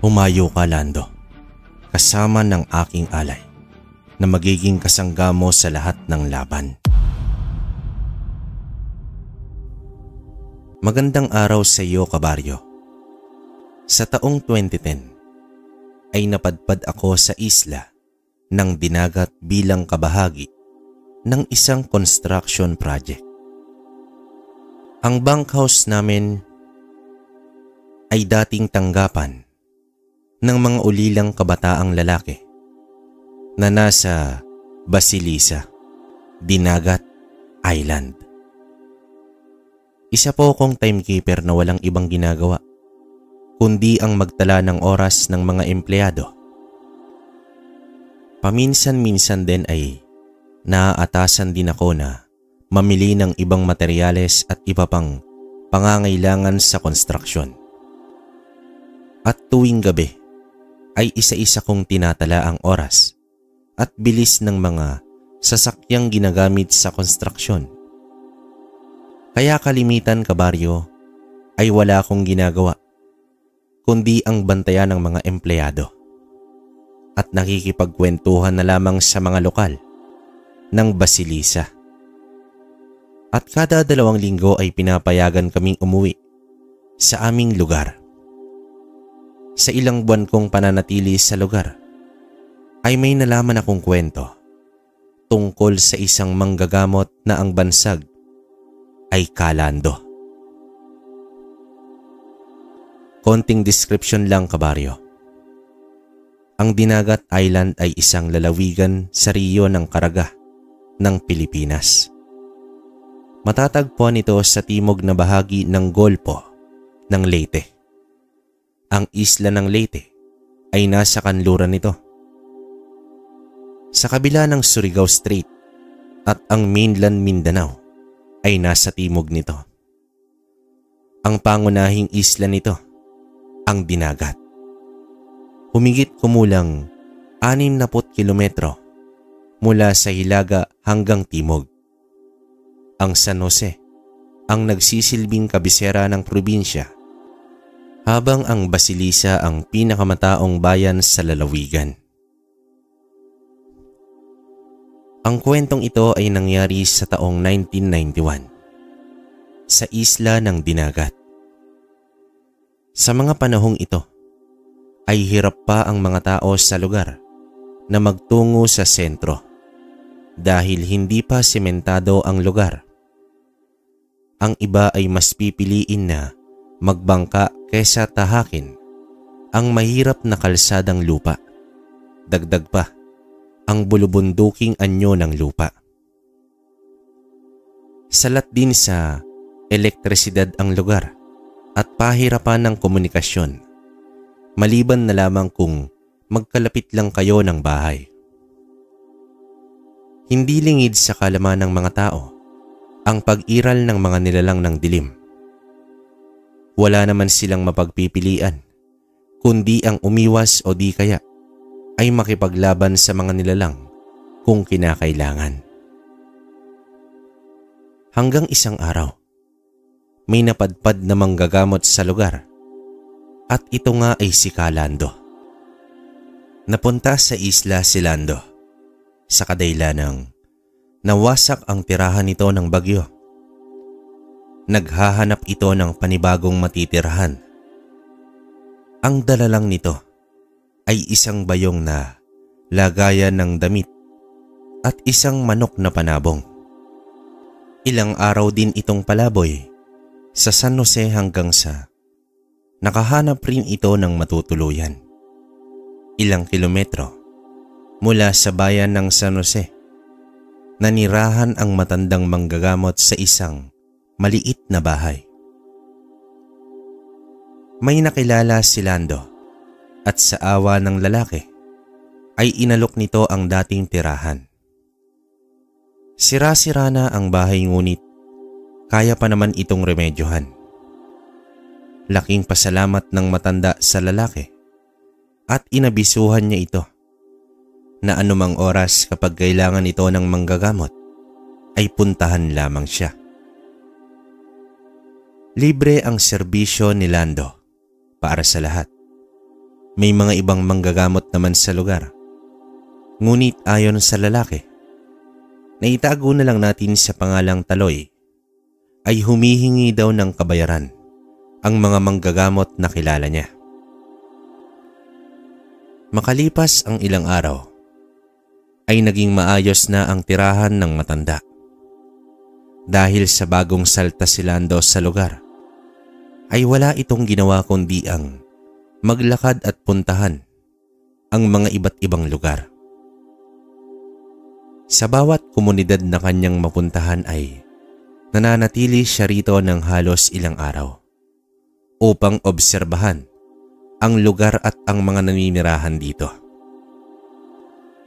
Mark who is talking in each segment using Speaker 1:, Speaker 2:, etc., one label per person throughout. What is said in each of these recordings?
Speaker 1: Humayo ka, Lando, kasama ng aking alay na magiging kasangga mo sa lahat ng laban. Magandang araw sa iyo, kabaryo. Sa taong 2010 ay napadpad ako sa isla ng Dinagat bilang kabahagi ng isang construction project. Ang bunkhouse namin ay dating tanggapan ng mga ulilang kabataang lalaki na nasa Basilisa, Dinagat Island. Isa po akong timekeeper na walang ibang ginagawa kundi ang magtala ng oras ng mga empleyado. Paminsan-minsan din ay naaatasan din ako na mamili ng ibang materyales at iba pang pangangailangan sa konstruksyon. At tuwing gabi ay isa-isa kong tinatala ang oras at bilis ng mga sasakyang ginagamit sa konstruksyon. Kaya kalimitan, kabaryo, ay wala akong ginagawa kundi ang bantayan ng mga empleyado at nakikipagkwentuhan na lamang sa mga lokal ng Basilisa. At kada 2 linggo ay pinapayagan kaming umuwi sa aming lugar. Sa ilang buwan kong pananatili sa lugar ay may nalaman akong kwento tungkol sa isang manggagamot na ang bansag ay Kalando. Konting description lang, kabaryo. Ang Dinagat Island ay isang lalawigan sa riyo ng Caraga ng Pilipinas. Matatagpuan ito sa timog na bahagi ng Golpo ng Leyte. Ang isla ng Leyte ay nasa kanluran nito. Sa kabila ng Surigao Strait at ang mainland Mindanao ay nasa timog nito. Ang pangunahing isla nito, ang Dinagat. Humigit kumulang 60 kilometro mula sa hilaga hanggang timog. Ang San Jose ang nagsisilbing kabisera ng probinsya, habang ang Basilisa ang pinakamataong bayan sa lalawigan. Ang kwentong ito ay nangyari sa taong 1991 sa isla ng Dinagat. Sa mga panahong ito ay hirap pa ang mga tao sa lugar na magtungo sa sentro dahil hindi pa sementado ang lugar. Ang iba ay mas pipiliin na magbangka kaysa tahakin ang mahirap na kalsadang lupa. Dagdag pa ang bulubunduking anyo ng lupa. Salat din sa elektrisidad ang lugar at pahirapan ng komunikasyon, maliban na lamang kung magkalapit lang kayo ng bahay. Hindi lingid sa kalaman ng mga tao ang pag-iral ng mga nilalang ng dilim. Wala naman silang mapagpipilian kundi ang umiwas o di kaya ay makipaglaban sa mga nilalang kung kinakailangan. Hanggang isang araw, may napadpad na manggagamot sa lugar at ito nga ay si Kalando. Napunta sa isla si Lando sa kadailanang nawasak ang tirahan nito ng bagyo. Naghahanap ito ng panibagong matitirahan. Ang dala lang nito ay isang bayong na lagayan ng damit at isang manok na panabong. Ilang araw din itong palaboy sa San Jose hanggang sa nakahanap rin ito ng matutuluyan. Ilang kilometro mula sa bayan ng San Jose, nanirahan ang matandang manggagamot sa isang maliit na bahay. May nakilala si Lando at sa awa ng lalaki ay inalok nito ang dating tirahan. Sira-sira na ang bahay ngunit kaya pa naman itong remedyohan. Laking pasalamat ng matanda sa lalaki at inabisuhan niya ito na anumang oras kapag kailangan ito ng manggagamot ay puntahan lamang siya. Libre ang serbisyo ni Lando para sa lahat. May mga ibang manggagamot naman sa lugar. Ngunit ayon sa lalaki, na itago na lang natin sa pangalang Taloy, ay humihingi daw ng kabayaran ang mga manggagamot na kilala niya. Makalipas ang ilang araw, ay naging maayos na ang tirahan ng matanda. Dahil sa bagong salta si Lando sa lugar, ay wala itong ginawa kundi ang maglakad at puntahan ang mga iba't ibang lugar. Sa bawat komunidad na kanyang mapuntahan ay nananatili siya rito ng halos ilang araw upang obserbahan ang lugar at ang mga naninirahan dito.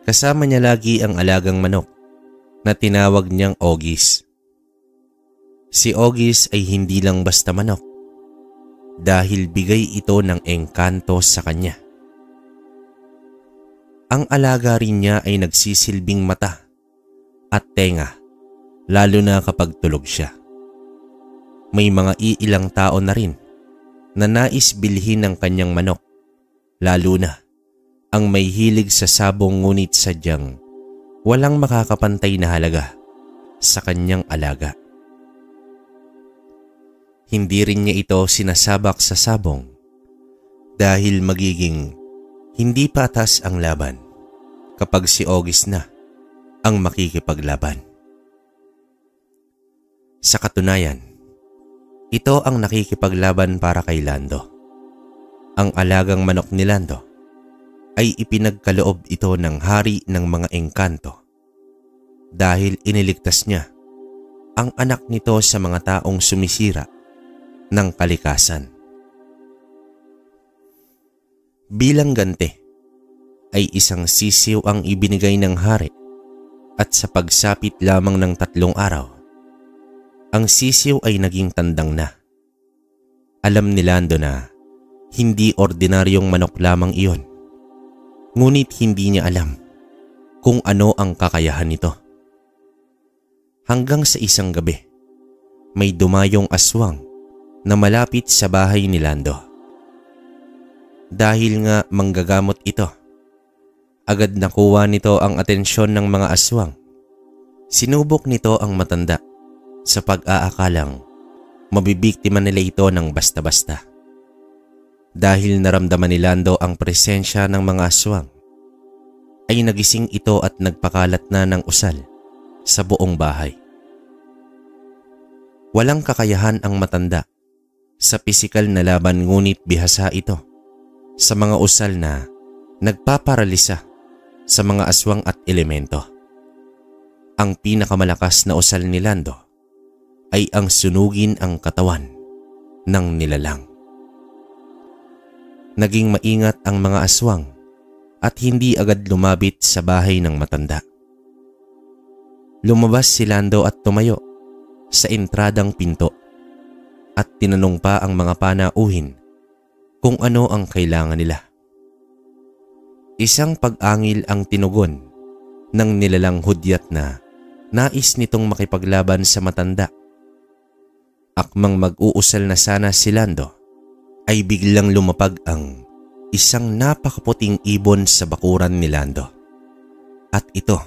Speaker 1: Kasama niya lagi ang alagang manok na tinawag niyang Ogis. Si Ogis ay hindi lang basta manok dahil bigay ito ng engkanto sa kanya. Ang alaga rin niya ay nagsisilbing mata at tenga lalo na kapag tulog siya. May mga iilang tao na rin na nais bilhin ng kanyang manok, lalo na ang may hilig sa sabong ngunit sadyang walang makakapantay na halaga sa kanyang alaga. Hindi rin niya ito sinasabak sa sabong dahil magiging hindi patas ang laban kapag si Ogis na ang makikipaglaban. Sa katunayan, ito ang nakikipaglaban para kay Lando. Ang alagang manok ni Lando ay ipinagkaloob ito ng hari ng mga engkanto dahil iniligtas niya ang anak nito sa mga taong sumisira ng kalikasan. Bilang ganti ay isang sisiw ang ibinigay ng hari at sa pagsapit lamang ng 3 araw, ang sisiw ay naging tandang na. Alam ni Lando na hindi ordinaryong manok lamang iyon, ngunit hindi niya alam kung ano ang kakayahan nito. Hanggang sa isang gabi, may dumayong aswang na malapit sa bahay ni Lando. Dahil nga manggagamot ito, agad nakuha nito ang atensyon ng mga aswang. Sinubok nito ang matanda sa pag-aakalang mabibiktima nila ito ng basta-basta. Dahil naramdaman ni Lando ang presensya ng mga aswang, ay nagising ito at nagpakalat na ng usal sa buong bahay. Walang kakayahan ang matanda sa pisikal na laban ngunit bihasa ito sa mga usal na nagpaparalisa sa mga aswang at elemento. Ang pinakamalakas na usal ni Lando ay ang sunugin ang katawan ng nilalang. Naging maingat ang mga aswang at hindi agad lumapit sa bahay ng matanda. Lumabas si Lando at tumayo sa entradang pinto at tinanong pa ang mga panauhin kung ano ang kailangan nila. Isang pag-angil ang tinugon ng nilalang hudyat na nais nitong makipaglaban sa matanda. Akmang mag-uusal na sana si Lando ay biglang lumapag ang isang napakaputing ibon sa bakuran ni Lando. At ito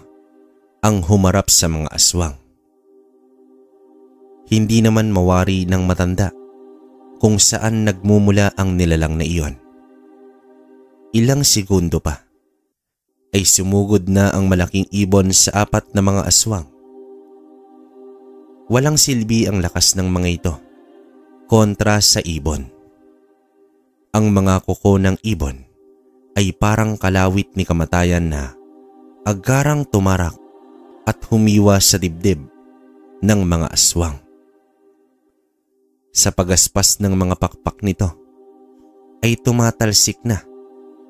Speaker 1: ang humarap sa mga aswang. Hindi naman mawari ng matanda kung saan nagmumula ang nilalang na iyon. Ilang segundo pa ay sumugod na ang malaking ibon sa 4 na mga aswang. Walang silbi ang lakas ng mga ito kontra sa ibon. Ang mga kuko ng ibon ay parang kalawit ni kamatayan na agarang tumarak at humiwa sa dibdib ng mga aswang. Sa pagaspas ng mga pakpak nito ay tumatalsik na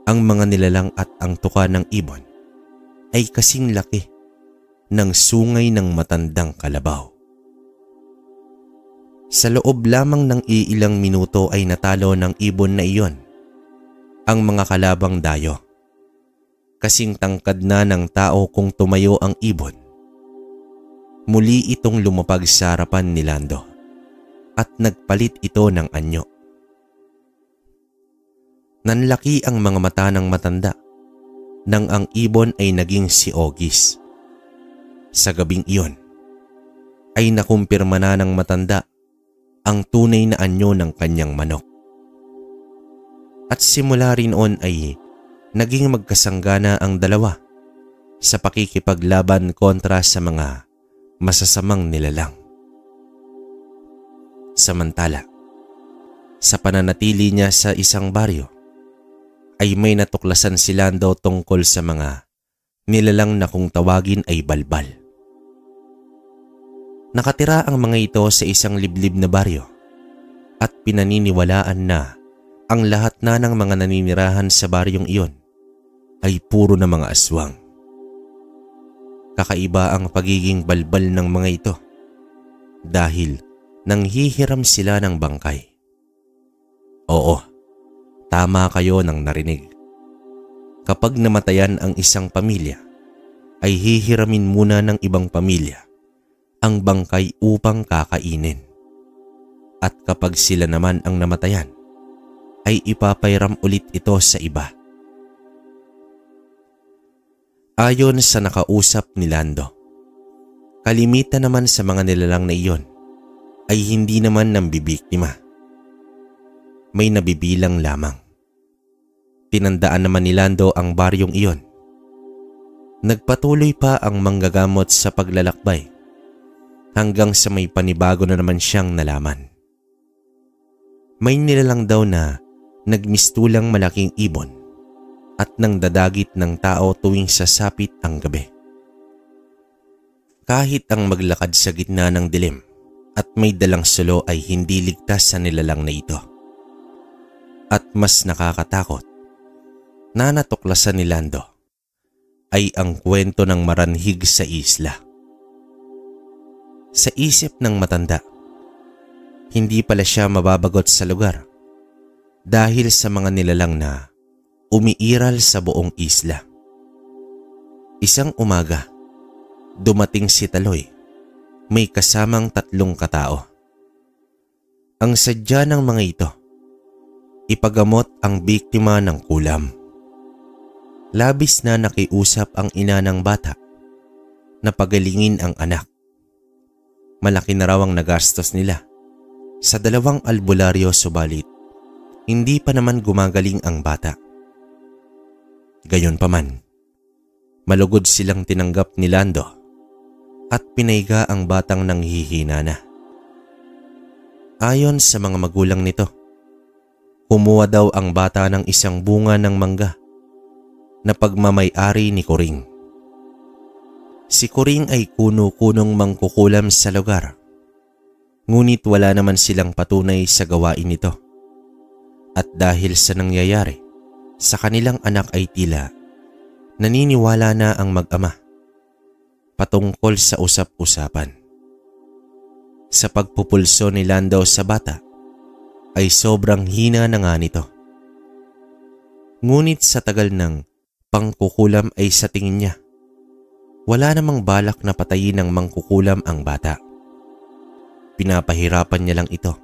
Speaker 1: ang mga nilalang at ang tuka ng ibon ay kasing laki ng sungay ng matandang kalabaw. Sa loob lamang ng iilang minuto ay natalo ng ibon na iyon ang mga kalabang dayo. Kasing tangkad na ng tao kung tumayo ang ibon. Muli itong lumapag sa harapan ni Lando at nagpalit ito ng anyo. Nanlaki ang mga mata ng matanda nang ang ibon ay naging si August. Sa gabing iyon ay nakumpirma na ng matanda ang tunay na anyo ng kanyang manok. At simula rin noon ay naging magkasanggana ang dalawa sa pakikipaglaban kontra sa mga masasamang nilalang. Samantala, sa pananatili niya sa isang baryo, ay may natuklasan si Lando tungkol sa mga nilalang na kung tawagin ay balbal. Nakatira ang mga ito sa isang liblib na baryo at pinaniniwalaan na ang lahat na ng mga naninirahan sa baryong iyon ay puro na mga aswang. Kakaiba ang pagiging balbal ng mga ito dahil nanghihiram sila ng bangkay. Oo, tama kayo nang narinig. Kapag namatayan ang isang pamilya, ay hihiramin muna ng ibang pamilya ang bangkay upang kakainin. At kapag sila naman ang namatayan, ay ipapairam ulit ito sa iba. Ayon sa nakausap ni Lando, kalimitan naman sa mga nilalang na iyon ay hindi naman nambibiktima. May nabibilang lamang. Tinandaan naman ni Lando ang baryong iyon. Nagpatuloy pa ang manggagamot sa paglalakbay hanggang sa may panibago na naman siyang nalaman. May nilalang daw na nagmistulang malaking ibon at nangdadagit ng tao tuwing sasapit ang gabi. Kahit ang maglakad sa gitna ng dilim at may dalang sulo ay hindi ligtas sa nilalang na ito. At mas nakakatakot na natuklasan ni Lando ay ang kwento ng maranhig sa isla. Sa isip ng matanda, hindi pala siya mababagot sa lugar dahil sa mga nilalang na umiiral sa buong isla. Isang umaga, dumating si Taloy, may kasamang 3 katao. Ang sadya ng mga ito, ipagamot ang biktima ng kulam. Labis na nakiusap ang ina ng bata na pagalingin ang anak. Malaki na raw ang nagastos nila sa 2 albularyo subalit hindi pa naman gumagaling ang bata. Gayunpaman, malugod silang tinanggap ni Lando at pinaiga ang batang nanghihina na. Ayon sa mga magulang nito, kumuha daw ang bata ng isang bunga ng mangga na pagmamay-ari ni Kuring. Si Kuring ay kuno-kunong mangkukulam sa lugar, ngunit wala naman silang patunay sa gawain nito. At dahil sa nangyayari, sa kanilang anak ay tila naniniwala na ang mag-ama patungkol sa usap-usapan. Sa pagpupulso ni Lando sa bata, ay sobrang hina na nga nito. Ngunit sa tagal ng pangkukulam ay sa tingin niya, wala namang balak na patayin ng mangkukulam ang bata. Pinapahirapan niya lang ito.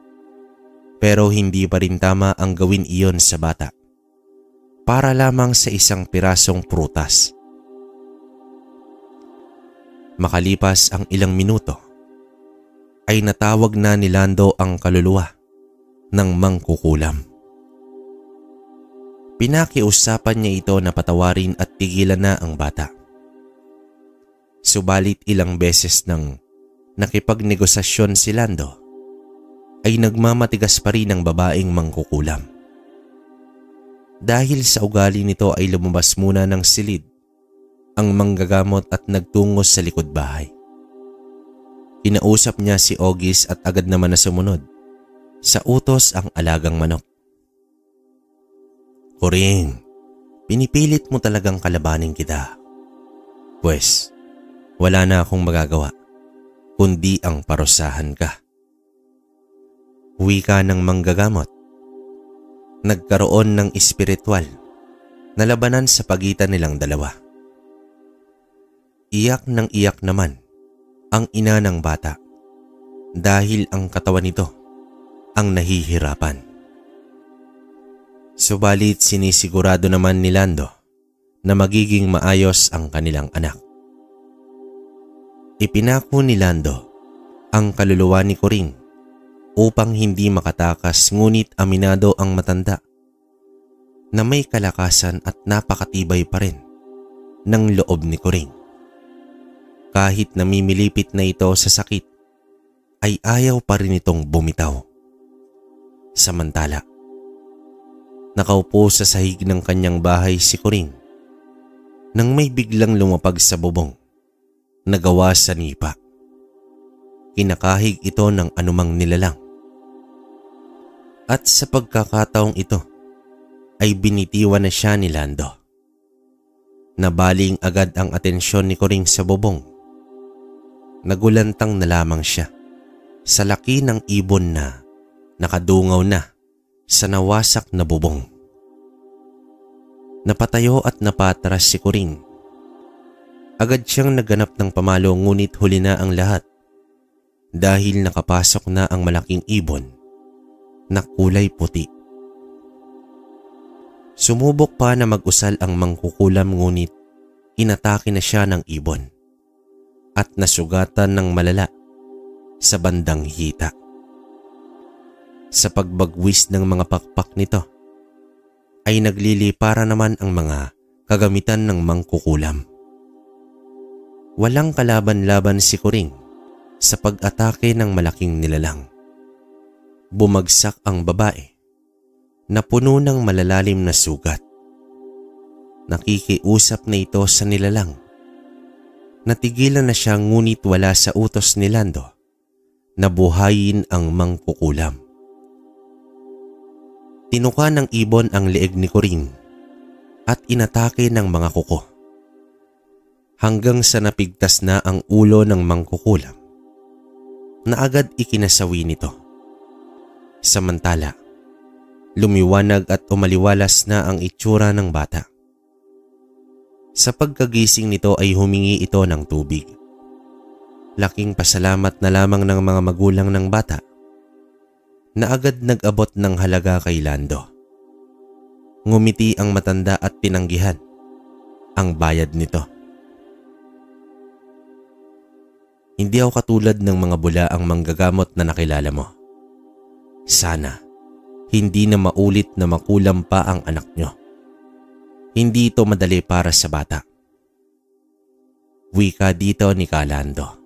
Speaker 1: Pero hindi pa rin tama ang gawin iyon sa bata. Para lamang sa isang pirasong prutas. Makalipas ang ilang minuto, ay natawag na ni Lando ang kaluluwa ng mangkukulam. Pinakiusapan niya ito na patawarin at tigilan na ang bata. Subalit ilang beses nang nakipagnegosasyon si Lando, ay nagmamatigas pa rin ang babaeng mangkukulam. Dahil sa ugali nito ay lumabas muna ng silid ang manggagamot at nagtungo sa likod bahay. Kinausap niya si August at agad naman na sumunod sa utos ang alagang manok. Kuring, pinipilit mo talagang kalabanin kita. Pwes, wala na akong magagawa, kundi ang parusahan ka. Wika ng manggagamot. Nagkaroon ng espiritual na labanan sa pagitan nilang dalawa. Iyak ng iyak naman ang ina ng bata dahil ang katawan nito ang nahihirapan. Subalit sinisigurado naman ni Lando na magiging maayos ang kanilang anak. Ipinako ni Lando ang kaluluwa ni Coring upang hindi makatakas, ngunit aminado ang matanda na may kalakasan at napakatibay pa rin ng loob ni Coring. Kahit namimilipit na ito sa sakit, ay ayaw pa rin itong bumitaw. Samantala, nakaupo sa sahig ng kanyang bahay si Coring nang may biglang lumapag sa bubong na gawa sa nipa. Kinakahig ito ng anumang nilalang. At sa pagkakataong ito ay binitiwan na siya ni Lando. Nabaling agad ang atensyon ni Coring sa bubong. Nagulantang na lamang siya sa laki ng ibon na nakadungaw na sa nawasak na bubong. Napatayo at napatras si Coring. Agad siyang naganap ng pamalo, ngunit huli na ang lahat dahil nakapasok na ang malaking ibon na kulay puti. Sumubok pa na mag-usal ang mangkukulam, ngunit inatake na siya ng ibon at nasugatan ng malala sa bandang hita. Sa pagbagwis ng mga pakpak nito ay naglilipara naman ang mga kagamitan ng mangkukulam. Walang kalaban-laban si Coring sa pag-atake ng malaking nilalang. Bumagsak ang babae na puno ng malalalim na sugat. Nakikiusap na ito sa nilalang. Natigilan na siya, ngunit wala sa utos ni Lando na buhayin ang mangkukulam. Tinuka ng ibon ang leeg ni Coring at inatake ng mga kuko hanggang sa napigtas na ang ulo ng mangkukulam na agad ikinasawi nito. Samantala, lumiwanag at umaliwalas na ang itsura ng bata. Sa pagkagising nito ay humingi ito ng tubig. Laking pasalamat na lamang ng mga magulang ng bata na agad nag-abot ng halaga kay Lando. Ngumiti ang matanda at tinanggihan ang bayad nito. Hindi ako katulad ng mga bulaang manggagamot na nakilala mo. Sana hindi na maulit na makulam pa ang anak nyo. Hindi ito madali para sa bata. Wika dito ni Lando.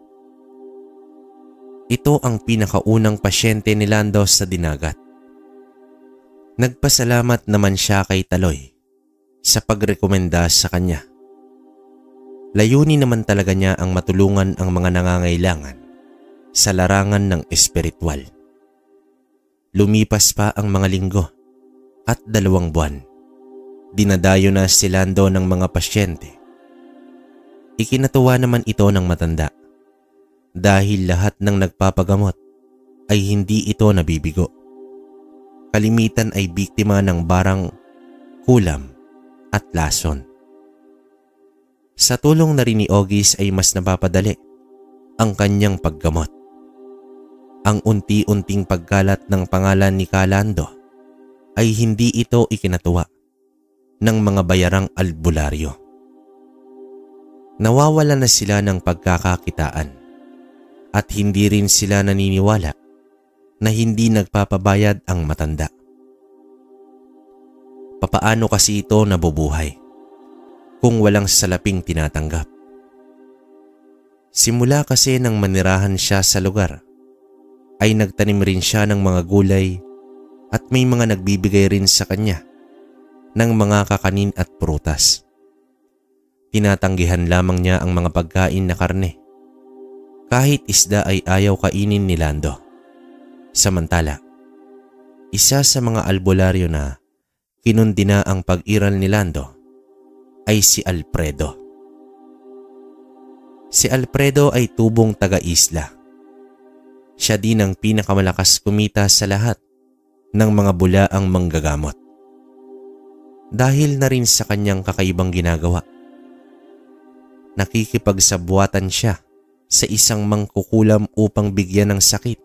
Speaker 1: Ito ang pinakaunang pasyente ni Lando sa dinagat. Nagpasalamat naman siya kay Taloy sa pagrekomenda sa kanya. Layunin naman talaga niya ang matulungan ang mga nangangailangan sa larangan ng espiritual. Lumipas pa ang mga linggo at 2 buwan. Dinadayo na si Lando ng mga pasyente. Ikinatuwa naman ito ng matanda dahil lahat ng nagpapagamot ay hindi ito nabibigo. Kalimitan ay biktima ng barang, kulam at lason. Sa tulong na rin ni Ogis ay mas napapadali ang kanyang paggamot. Ang unti-unting pagkalat ng pangalan ni Lando ay hindi ito ikinatuwa ng mga bayarang albularyo. Nawawala na sila ng pagkakakitaan at hindi rin sila naniniwala na hindi nagpapabayad ang matanda. Papaano kasi ito nabubuhay kung walang salaping tinatanggap? Simula kasi nang manirahan siya sa lugar, ay nagtanim rin siya ng mga gulay at may mga nagbibigay rin sa kanya ng mga kakanin at prutas. Tinatanggihan lamang niya ang mga pagkain na karne. Kahit isda ay ayaw kainin ni Lando. Samantala, isa sa mga albularyo na kinundina ang pag-iral ni Lando ay si Alfredo. Si Alfredo ay tubong taga-isla. Siya din ang pinakamalakas kumita sa lahat ng mga bulaang manggagamot. Dahil na rin sa kanyang kakaibang ginagawa, nakikipagsabuatan siya sa isang mangkukulam upang bigyan ng sakit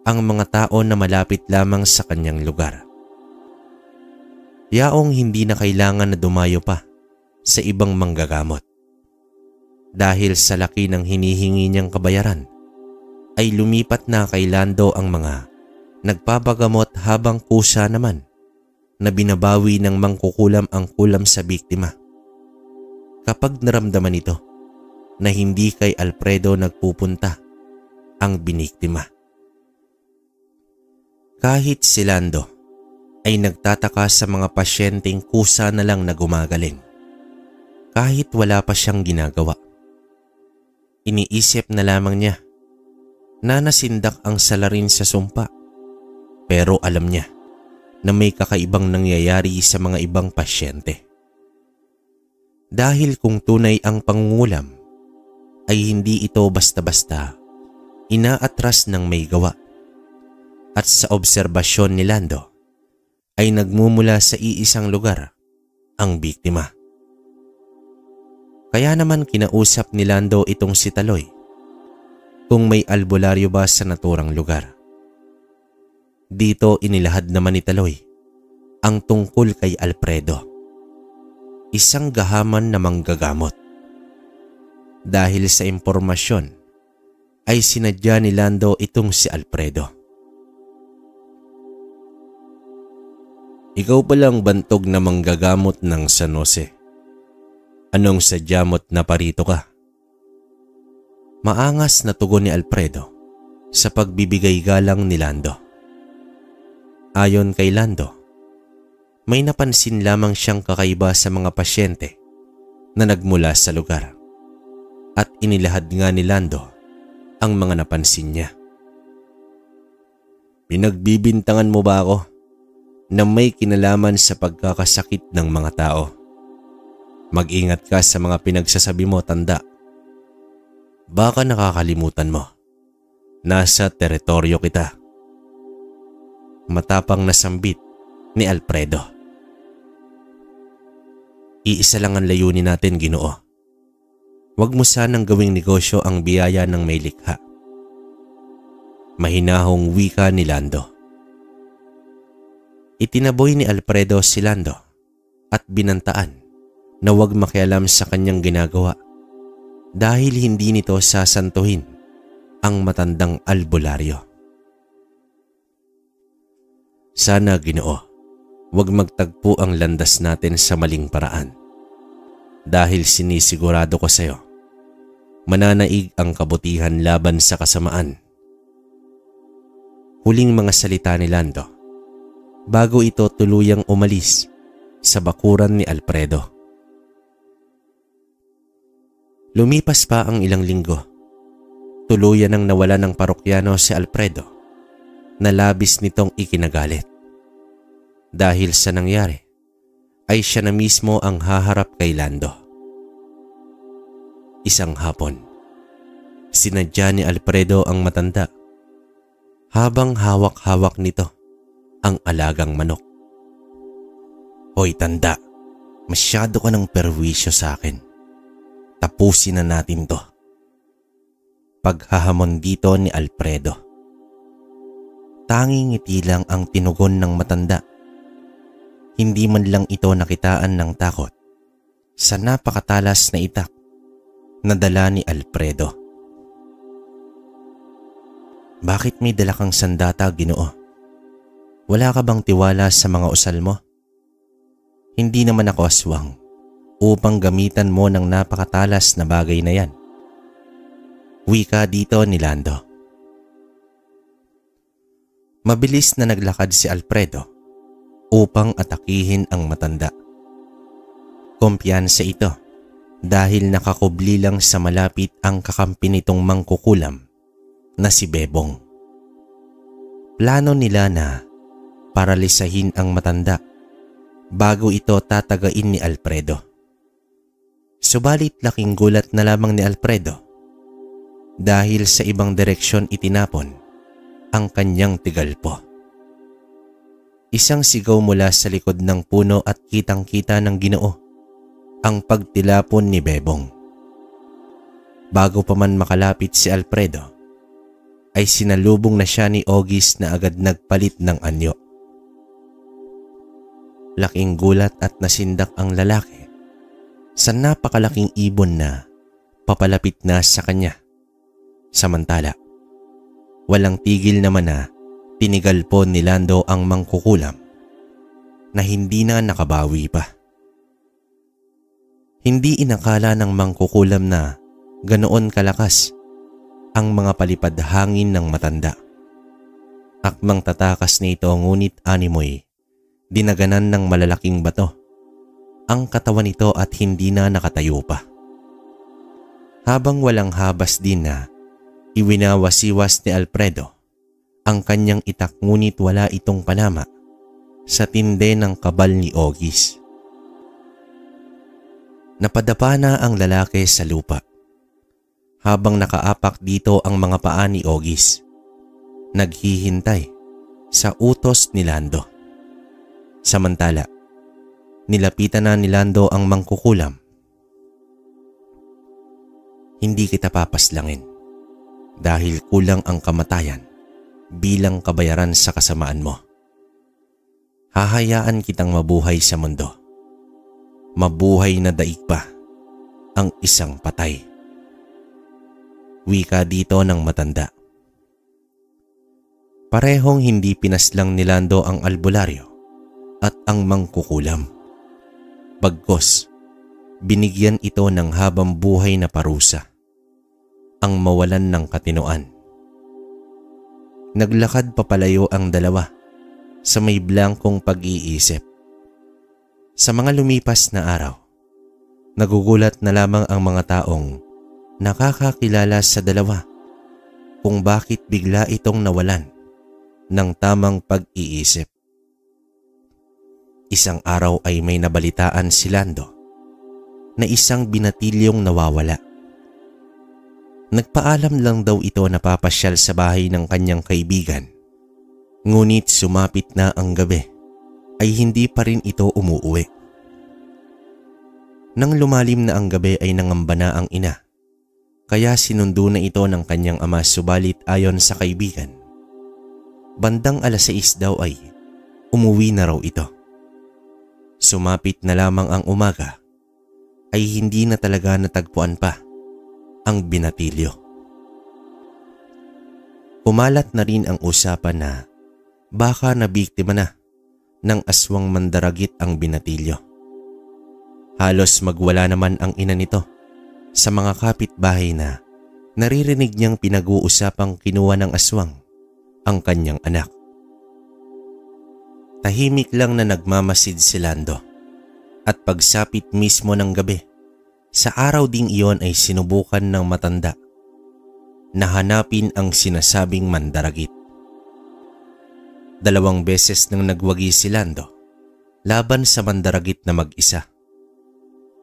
Speaker 1: ang mga tao na malapit lamang sa kanyang lugar. Yaong hindi na kailangan na dumayo pa sa ibang manggagamot. Dahil sa laki ng hinihingi niyang kabayaran, ay lumipat na kay Lando ang mga nagpapagamot habang kusa naman na binabawi ng mangkukulam ang kulam sa biktima. Kapag naramdaman ito na hindi kay Alfredo nagpupunta ang biniktima. Kahit si Lando ay nagtataka sa mga pasyenteng kusa na lang na gumagaling. Kahit wala pa siyang ginagawa. Iniisip na lamang niya na nasindak ang salarin sa sumpa. Pero alam niya na may kakaibang nangyayari sa mga ibang pasyente. Dahil kung tunay ang pangungulam, ay hindi ito basta-basta inaatras ng may gawa. At sa obserbasyon ni Lando, ay nagmumula sa iisang lugar ang biktima. Kaya naman kinausap ni Lando itong si Taloy kung may albularyo ba sa naturang lugar. Dito inilahad naman ni Taloy ang tungkol kay Alfredo, isang gahaman na manggagamot. Dahil sa impormasyon ay sinadya ni Lando itong si Alfredo. Ikaw palang bantog na manggagamot ng San Jose. Anong sadyamot na parito ka? Maangas na tugon ni Alfredo sa pagbibigay galang ni Lando. Ayon kay Lando, may napansin lamang siyang kakaiba sa mga pasyente na nagmula sa lugar at inilahad nga ni Lando ang mga napansin niya. Pinagbibintangan mo ba ako na may kinalaman sa pagkakasakit ng mga tao? Mag-ingat ka sa mga pinagsasabi mo, tanda. Baka nakakalimutan mo. Nasa teritoryo kita. Matapang na sambit ni Alfredo. Iisa lang ang layunin natin, Ginoo. Huwag mo sanang gawing negosyo ang biyaya ng may likha. Mahinahong wika ni Lando. Itinaboy ni Alfredo si Lando at binantaan na huwag makialam sa kanyang ginagawa dahil hindi nito sasantuhin ang matandang albularyo. Sana, Ginoo, huwag magtagpo ang landas natin sa maling paraan dahil sinisigurado ko sa iyo, mananaig ang kabutihan laban sa kasamaan. Huling mga salita ni Lando bago ito tuluyang umalis sa bakuran ni Alfredo. Lumipas pa ang ilang linggo. Tuluyan nang nawala ng parokyano si Alfredo na labis nitong ikinagalit. Dahil sa nangyari, ay siya na mismo ang haharap kay Lando. Isang hapon, sinadya ni Alfredo ang matanda habang hawak-hawak nito ang alagang manok. Hoy tanda, masyado ka ng perwisyo sa akin. Tapusin na natin to. Paghahamon dito ni Alfredo. Tanging ngiti lang ang tinugon ng matanda. Hindi man lang ito nakitaan ng takot sa napakatalas na itak na dala ni Alfredo. Bakit may dala kang sandata, Ginoo? Wala ka bang tiwala sa mga usal mo? Hindi naman ako aswang upang gamitan mo ng napakatalas na bagay na yan. Wika dito ni Lando. Mabilis na naglakad si Alfredo upang atakihin ang matanda. Kumpiyansa ito dahil nakakubli lang sa malapit ang kakampi nitong mangkukulam na si Bebong. Plano nila na paralisahin ang matanda bago ito tatagain ni Alfredo. Subalit laking gulat na lamang ni Alfredo dahil sa ibang direksyon itinapon ang kanyang tigalpo. Isang sigaw mula sa likod ng puno at kitang-kita ng Ginoo ang pagtilapon ni Bebong. Bago pa man makalapit si Alfredo, ay sinalubong na siya ni Ogis na agad nagpalit ng anyo. Laking gulat at nasindak ang lalaki sa napakalaking ibon na papalapit na sa kanya. Samantala, walang tigil naman na tinigal po ni Lando ang mangkukulam na hindi na nakabawi pa. Hindi inakala ng mangkukulam na ganoon kalakas ang mga palipad hangin ng matanda. Akmang tatakas nito ngunit animoy dinaganan ng malalaking bato ang katawan nito at hindi na nakatayo pa. Habang walang habas din na iwinawasiwas ni Alfredo ang kanyang itak ngunit wala itong panama sa tindi ng kabal ni Ogis. Napadapa na ang lalaki sa lupa habang nakaapak dito ang mga paa ni Ogis, naghihintay sa utos ni Lando. Samantala, nilapitan na ni Lando ang mangkukulam. Hindi kita papaslangin dahil kulang ang kamatayan bilang kabayaran sa kasamaan mo. Hahayaan kitang mabuhay sa mundo. Mabuhay na daig pa ang isang patay. Wika dito ng matanda. Parehong hindi pinaslang ni Lando ang albularyo at ang mangkukulam. Bagkus, binigyan ito ng habang buhay na parusa, ang mawalan ng katinoan. Naglakad papalayo ang dalawa sa may blangkong pag-iisip. Sa mga lumipas na araw, nagugulat na lamang ang mga taong nakakakilala sa dalawa kung bakit bigla itong nawalan ng tamang pag-iisip. Isang araw ay may nabalitaan si Lando na isang binatilyong nawawala. Nagpaalam lang daw ito na papasyal sa bahay ng kanyang kaibigan. Ngunit sumapit na ang gabi ay hindi pa rin ito umuuwi. Nang lumalim na ang gabi ay nangamba na ang ina, kaya sinundo na ito ng kanyang ama subalit ayon sa kaibigan, bandang 6:00 daw ay umuwi na raw ito. Sumapit na lamang ang umaga ay hindi na talaga natagpuan pa ang binatilyo. Kumalat na rin ang usapan na baka nabiktima na ng aswang mandaragit ang binatilyo. Halos magwala naman ang ina nito sa mga kapitbahay na naririnig niyang pinag-uusapang kinuha ng aswang ang kanyang anak. Tahimik lang na nagmamasid si Lando at pagsapit mismo ng gabi, sa araw ding iyon ay sinubukan ng matanda na hanapin ang sinasabing mandaragit. 2 beses nang nagwagi si Lando laban sa mandaragit na mag-isa.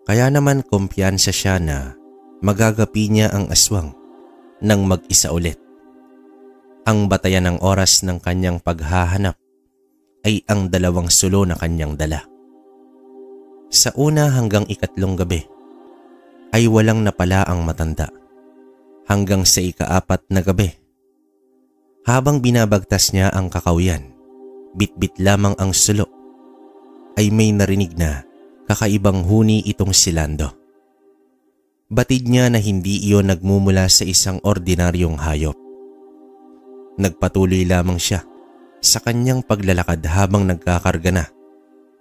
Speaker 1: Kaya naman kumpiyansa siya na magagapi niya ang aswang nang mag-isa ulit. Ang batayan ng oras ng kanyang paghahanap ay ang 2 sulo na kanyang dala. Sa una hanggang 3 gabi ay walang napala ang matanda hanggang sa 4 na gabi. Habang binabagtas niya ang kakawian, bitbit lamang ang sulo, ay may narinig na kakaibang huni itong si Lando. Batid niya na hindi iyon nagmumula sa isang ordinaryong hayop. Nagpatuloy lamang siya sa kanyang paglalakad habang nagkakarga na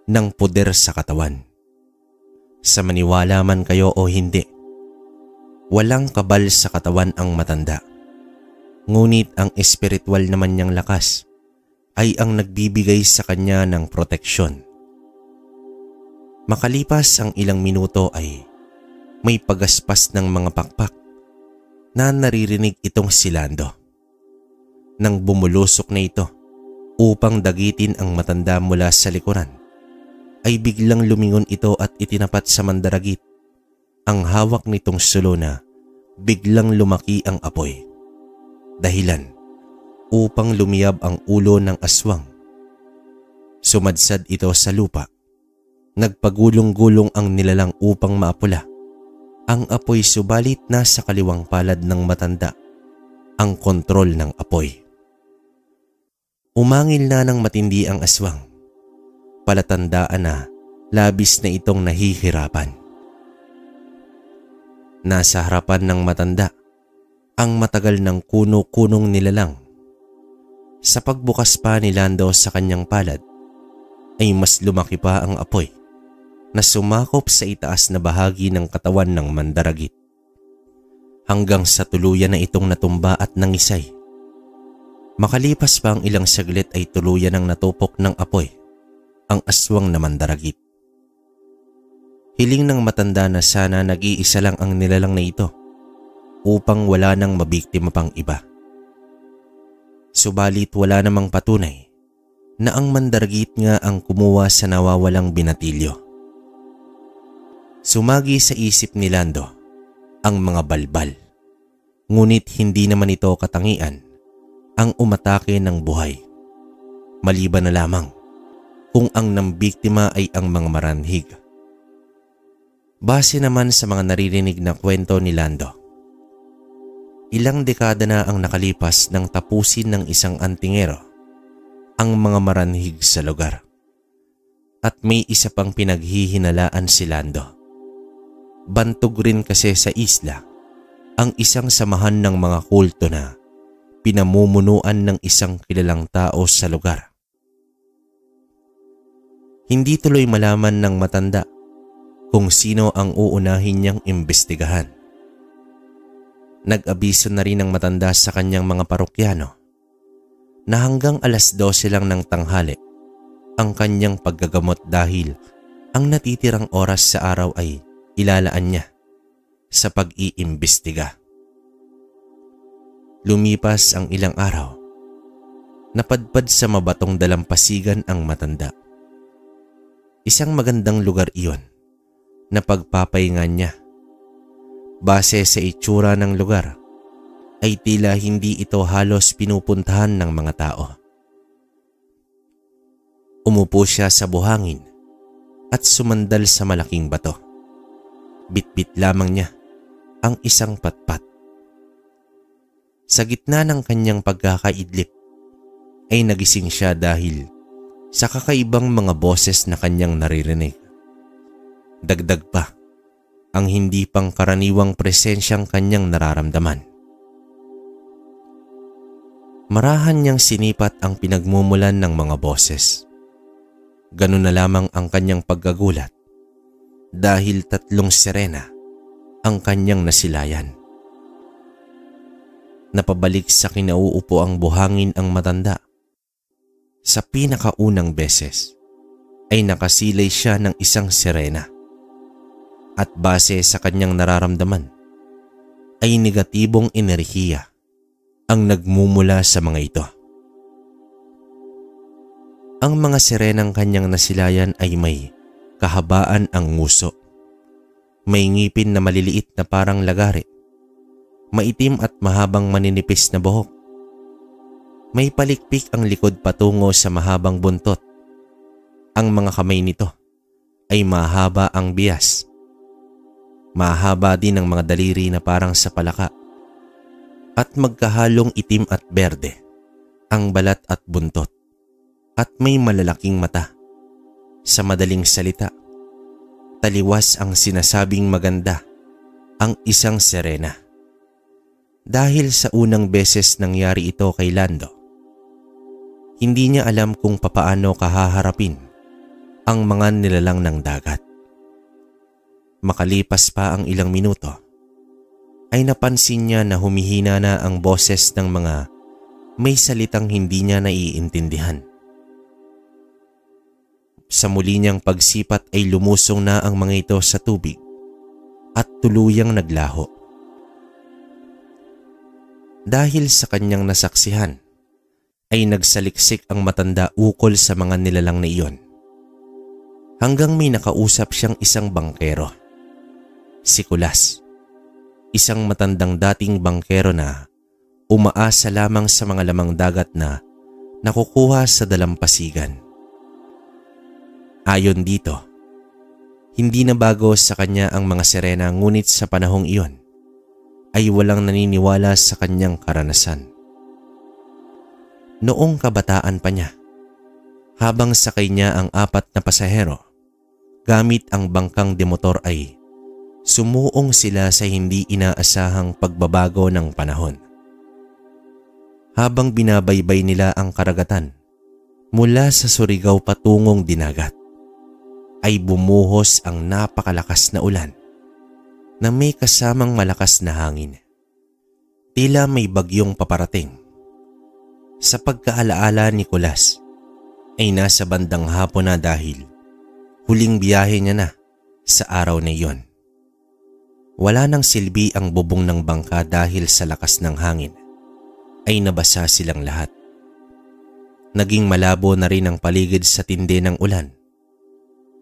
Speaker 1: ng puder sa katawan. Sa maniwala man kayo o hindi, walang kabal sa katawan ang matanda. Ngunit ang espiritual naman niyang lakas ay ang nagbibigay sa kanya ng proteksyon. Makalipas ang ilang minuto ay may pagaspas ng mga pakpak na naririnig itong si Lando. Nang bumulusok na ito upang dagitin ang matanda mula sa likuran, ay biglang lumingon ito at itinapat sa mandaragit ang hawak nitong sulo na biglang lumaki ang apoy. Dahilan upang lumiyab ang ulo ng aswang. Sumadsad ito sa lupa. Nagpagulong-gulong ang nilalang upang maapula ang apoy subalit nasa kaliwang palad ng matanda ang kontrol ng apoy. Umangil na ng matindi ang aswang. palatandaan na labis na itong nahihirapan. Nasa harapan ng matanda ang matagal ng kuno-kunong nilalang. Sa pagbukas pa ni Lando sa kanyang palad ay mas lumaki pa ang apoy na sumakop sa itaas na bahagi ng katawan ng mandaragit hanggang sa tuluyan na itong natumba at nangisay. Makalipas pa ang ilang saglit ay tuluyan ng natupok ng apoy ang aswang na mandaragit. Hiling ng matanda na sana nag-iisa lang ang nilalang na ito upang wala nang mabiktima pang iba. Subalit wala namang patunay na ang mandaragit nga ang kumuha sa nawawalang binatilyo. Sumagi sa isip ni Lando ang mga balbal, ngunit hindi naman ito katangian ang umatake ng buhay. Maliban na lamang kung ang nambiktima ay ang mga maranhig. Base naman sa mga naririnig na kwento ni Lando, ilang dekada na ang nakalipas nang tapusin ng isang antingero ang mga maranhig sa lugar. At may isa pang pinaghihinalaan si Lando. Bantog rin kasi sa isla ang isang samahan ng mga kulto na pinamumunuan ng isang kilalang tao sa lugar. Hindi tuloy malaman ng matanda kung sino ang uunahin niyang imbestigahan. Nag-abiso na rin ang matanda sa kanyang mga parokyano na hanggang 12:00 lang ng tanghali ang kanyang paggagamot dahil ang natitirang oras sa araw ay ilalaan niya sa pag-iimbestiga. Lumipas ang ilang araw, napadpad sa mabatong dalampasigan ang matanda. Isang magandang lugar iyon na pagpapahingan niya. Base sa itsura ng lugar ay tila hindi ito halos pinupuntahan ng mga tao. Umupo siya sa buhangin at sumandal sa malaking bato. Bitbit lamang niya ang isang patpat. Sa gitna ng kanyang pagkakaidlip ay nagising siya dahil sa kakaibang mga boses na kanyang naririnig. Dagdag pa ang hindi pangkaraniwang presensyang kanyang nararamdaman. Marahan niyang sinipat ang pinagmumulan ng mga boses. Ganun na lamang ang kanyang pagkagulat dahil 3 sirena ang kanyang nasilayan. Napabalik sa kinauupo ang buhangin ang matanda. Sa pinakaunang beses ay nakasilay siya ng isang sirena at base sa kanyang nararamdaman ay negatibong enerhiya ang nagmumula sa mga ito. Ang mga sirenang kanyang nasilayan ay may kahabaan ang nguso. May ngipin na maliliit na parang lagari. Maitim at mahabang maninipis na buhok. May palikpik ang likod patungo sa mahabang buntot. Ang mga kamay nito ay mahaba ang bias. Mahaba din ang mga daliri na parang sa palaka. At magkahalong itim at berde ang balat at buntot. At may malalaking mata. Sa madaling salita, taliwas ang sinasabing maganda ang isang sirena. Dahil sa unang beses nangyari ito kay Lando, hindi niya alam kung papaano kahaharapin ang mga nilalang ng dagat. Makalipas pa ang ilang minuto, ay napansin niya na humihina na ang boses ng mga may salitang hindi niya naiintindihan. Sa muli niyang pagsipat ay lumusong na ang mga ito sa tubig at tuluyang naglaho. Dahil sa kanyang nasaksihan, ay nagsaliksik ang matanda ukol sa mga nilalang na iyon. Hanggang may nakausap siyang isang bangkero. Si Kulas, isang matandang dating bangkero na umaasa lamang sa mga lamang dagat na nakukuha sa dalampasigan. Ayon dito, hindi na bago sa kanya ang mga sirena ngunit sa panahong iyon ay walang naniniwala sa kanyang karanasan. Noong kabataan pa niya, Habang sakay niya ang 4 na pasahero, gamit ang bangkang demotor ay sumuong sila sa hindi inaasahang pagbabago ng panahon. Habang binabaybay nila ang karagatan mula sa Surigao patungong Dinagat, ay bumuhos ang napakalakas na ulan na may kasamang malakas na hangin. Tila may bagyong paparating. Sa pagkaalaala ni Nicolas ay nasa bandang hapon na dahil huling biyahe niya na sa araw na iyon. Wala nang silbi ang bubong ng bangka dahil sa lakas ng hangin ay nabasa silang lahat. Naging malabo na rin ang paligid sa tindi ng ulan.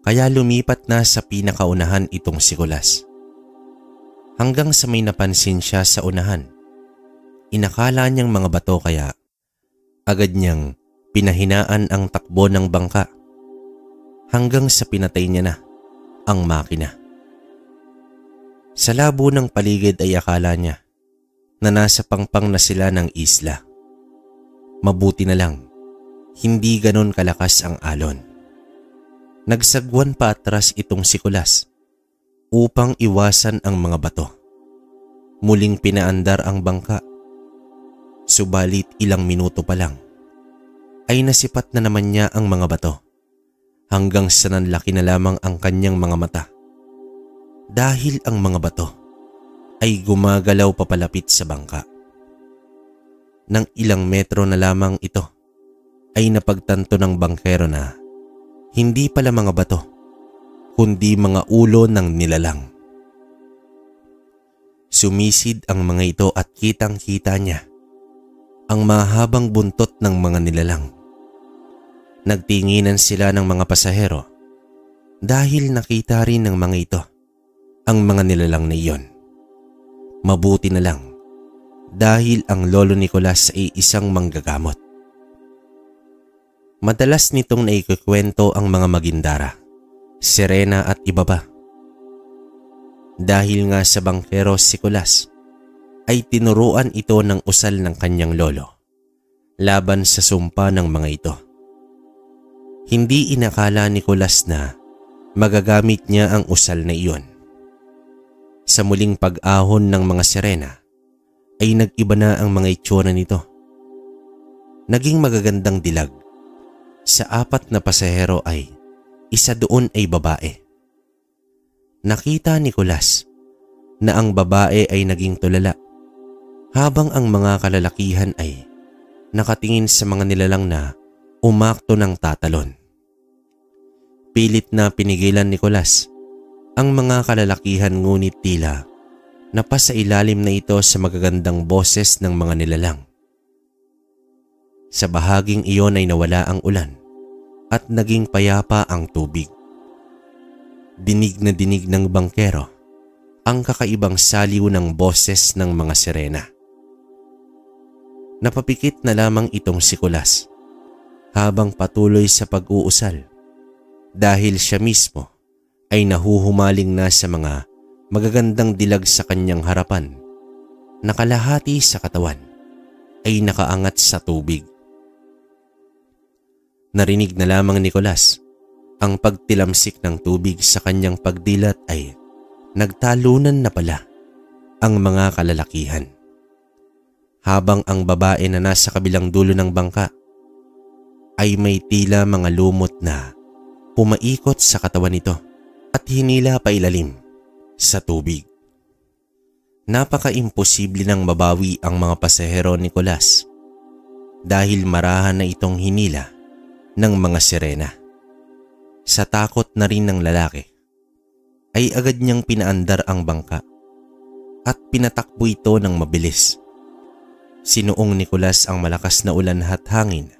Speaker 1: Kaya lumipat na sa pinakaunahan itong si Nicolas. Hanggang sa may napansin siya sa unahan. Inakala niyang mga bato kaya agad niyang pinahinaan ang takbo ng bangka hanggang sa pinatay niya na ang makina. Sa labo ng paligid ay akala niya na nasa pangpang na sila ng isla. Mabuti na lang, hindi ganon kalakas ang alon. Nagsagwan pa atras itong si Nicolas upang iwasan ang mga bato. Muling pinaandar ang bangka. Subalit ilang minuto pa lang ay nasipat na naman niya ang mga bato hanggang sa nanlaki na lamang ang kanyang mga mata. Dahil ang mga bato ay gumagalaw papalapit sa bangka. Nang ilang metro na lamang ito ay napagtanto ng bangkero na hindi pala mga bato, kundi mga ulo ng nilalang. Sumisid ang mga ito at kitang-kita niya ang mahabang buntot ng mga nilalang. Nagtinginan sila ng mga pasahero dahil nakita rin ng mga ito ang mga nilalang na iyon. Mabuti na lang dahil ang lolo ni Nicolas ay isang manggagamot. Madalas nitong naikukwento ang mga magindara, sirena at iba pa. Dahil nga sa bangkero si Nicolas ay tinuruan ito ng usal ng kanyang lolo laban sa sumpa ng mga ito. Hindi inakala ni Nicolas na magagamit niya ang usal na iyon. Sa muling pag-ahon ng mga sirena ay nag-iba na ang mga itsura nito. Naging magagandang dilag. Sa 4 na pasahero ay isa doon ay babae. Nakita ni Nicolas na ang babae ay naging tulala habang ang mga kalalakihan ay nakatingin sa mga nilalang na umakto ng tatalon. Pilit na pinigilan ni Nicolas ang mga kalalakihan ngunit tila napasailalim na ito sa magagandang boses ng mga nilalang. Sa bahaging iyon ay nawala ang ulan at naging payapa ang tubig. Dinig na dinig ng bangkero ang kakaibang saliw ng boses ng mga sirena. Napapikit na lamang itong si Nicolas habang patuloy sa pag-uusal dahil siya mismo ay nahuhumaling na sa mga magagandang dilag sa kanyang harapan na kalahati sa katawan ay nakaangat sa tubig. Narinig na lamang ni Nicolas ang pagtilamsik ng tubig sa kanyang pagdilat ay nagtalunan na pala ang mga kalalakihan. Habang ang babae na nasa kabilang dulo ng bangka ay may tila mga lumot na pumaikot sa katawan nito at hinila pailalim sa tubig. Napaka-imposible nang mabawi ang mga pasahero ni Nicolas dahil marahan na itong hinila ng mga sirena. Sa takot na rin ng lalaki ay agad niyang pinaandar ang bangka at pinatakbo ito ng mabilis. Sinuong ni Nicolas ang malakas na ulan at hangin.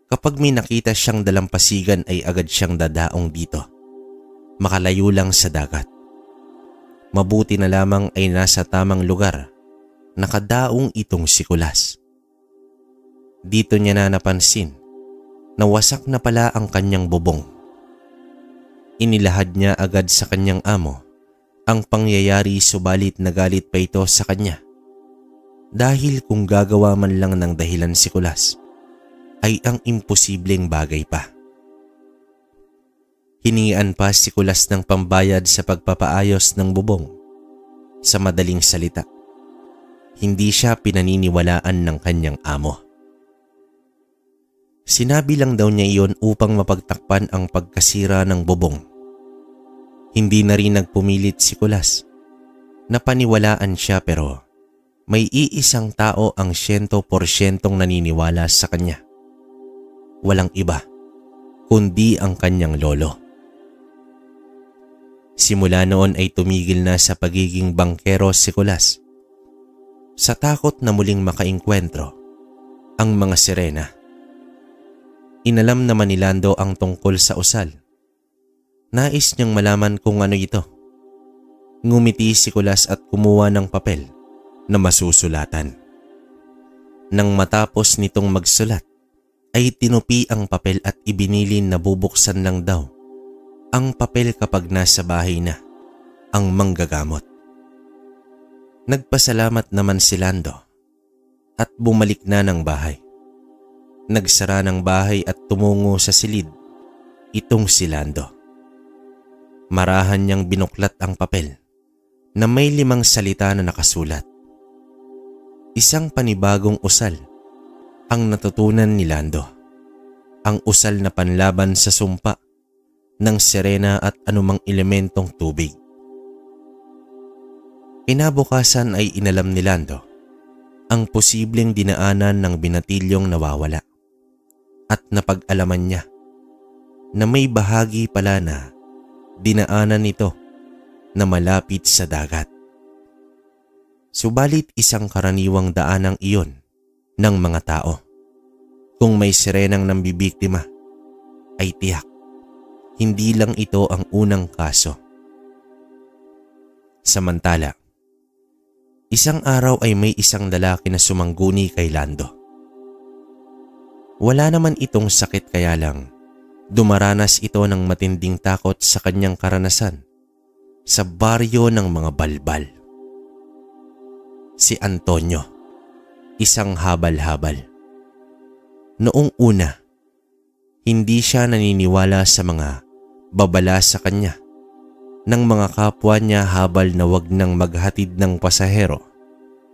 Speaker 1: Kapag may nakita siyang dalampasigan ay agad siyang dadaong dito, makalayo lang sa dagat. Mabuti na lamang ay nasa tamang lugar, nakadaong itong si Nicolas. Dito niya na napansin na wasak na pala ang kanyang bubong. Inilahad niya agad sa kanyang amo ang pangyayari subalit nagalit pa ito sa kanya. Dahil kung gagawa man lang ng dahilan si Nicolas, ay ang imposibleng bagay pa. Hiningian pa si Kulas ng pambayad sa pagpapaayos ng bubong. Sa madaling salita, hindi siya pinaniniwalaan ng kanyang amo. Sinabi lang daw niya iyon upang mapagtakpan ang pagkasira ng bubong. Hindi na rin nagpumilit si Kulas. Napaniwalaan siya pero may iisang tao ang 100% naniniwala sa kanya. Walang iba, kundi ang kanyang lolo. Simula noon ay tumigil na sa pagiging bangkero si Kulas. Sa takot na muling makaengkwentro ang mga sirena. Inalam naman ni Lando ang tungkol sa usal. Nais niyang malaman kung ano ito. Ngumiti si Kulas at kumuha ng papel na masusulatan. Nang matapos nitong magsulat, ay tinupi ang papel at ibinilin na bubuksan lang daw ang papel kapag nasa bahay na ang manggagamot. Nagpasalamat naman si Lando at bumalik na ng bahay. Nagsara ng bahay at tumungo sa silid itong si Lando. Marahan niyang binuklat ang papel na may 5 salita na nakasulat. Isang panibagong usal ang natutunan ni Lando. Ang usal na panlaban sa sumpa ng sirena at anumang elementong tubig. Kinabukasan ay inalam ni Lando ang posibleng dinaanan ng binatilyong nawawala at napag-alaman niya na may bahagi pala na dinaanan nito na malapit sa dagat. Subalit isang karaniwang daanang iyon ng mga tao. Kung may sirenang nambibiktima ay tiyak hindi lang ito ang unang kaso. Samantala, isang araw ay may isang lalaki na sumangguni kay Lando. Wala naman itong sakit kaya lang dumaranas ito ng matinding takot sa kanyang karanasan sa baryo ng mga balbal. Si Antonio, isang habal-habal. Noong una, hindi siya naniniwala sa mga babala sa kanya ng mga kapwa niya habal na wag nang maghatid ng pasahero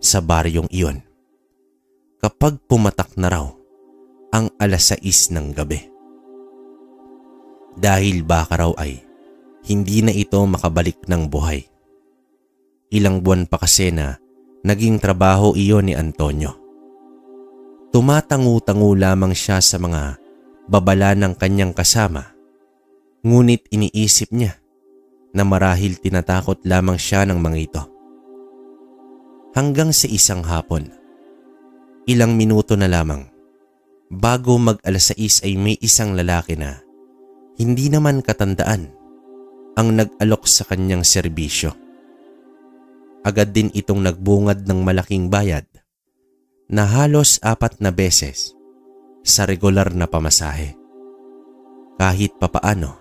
Speaker 1: sa baryong iyon. Kapag pumatak na raw ang 6:00 ng gabi. Dahil baka raw ay hindi na ito makabalik ng buhay. Ilang buwan pa kasi na naging trabaho iyon ni Antonio. Tumatangu-tangu lamang siya sa mga babala ng kanyang kasama. Ngunit iniisip niya na marahil tinatakot lamang siya ng mga ito. Hanggang sa isang hapon, ilang minuto na lamang, bago mag 6:00 ay may isang lalaki na hindi naman katandaan ang nag-alok sa kanyang serbisyo. Agad din itong nagbungad ng malaking bayad na halos 4 na beses sa regular na pamasahe. Kahit papaano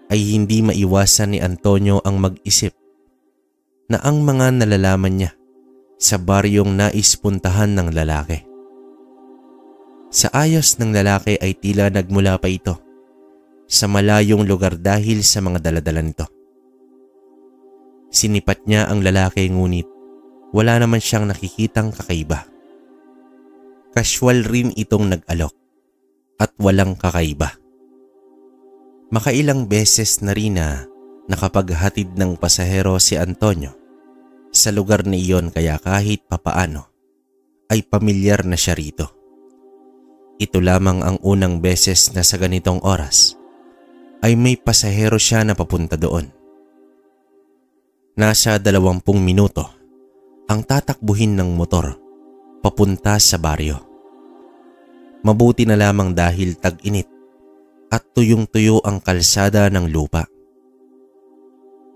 Speaker 1: ay hindi maiwasan ni Antonio ang mag-isip na ang mga nalalaman niya sa baryong nais puntahan ng lalaki. Sa ayos ng lalaki ay tila nagmula pa ito sa malayong lugar dahil sa mga daladala nito. Sinipat niya ang lalaki ngunit wala naman siyang nakikitang kakaiba. Casual rin itong nag-alok at walang kakaiba. Makailang beses na rin na nakapaghatid ng pasahero si Antonio sa lugar na iyon kaya kahit papaano ay pamilyar na siya rito. Ito lamang ang unang beses na sa ganitong oras ay may pasahero siya na papunta doon. Nasa 20 minuto ang tatakbuhin ng motor papunta sa baryo. Mabuti na lamang dahil tag-init at tuyong-tuyo ang kalsada ng lupa.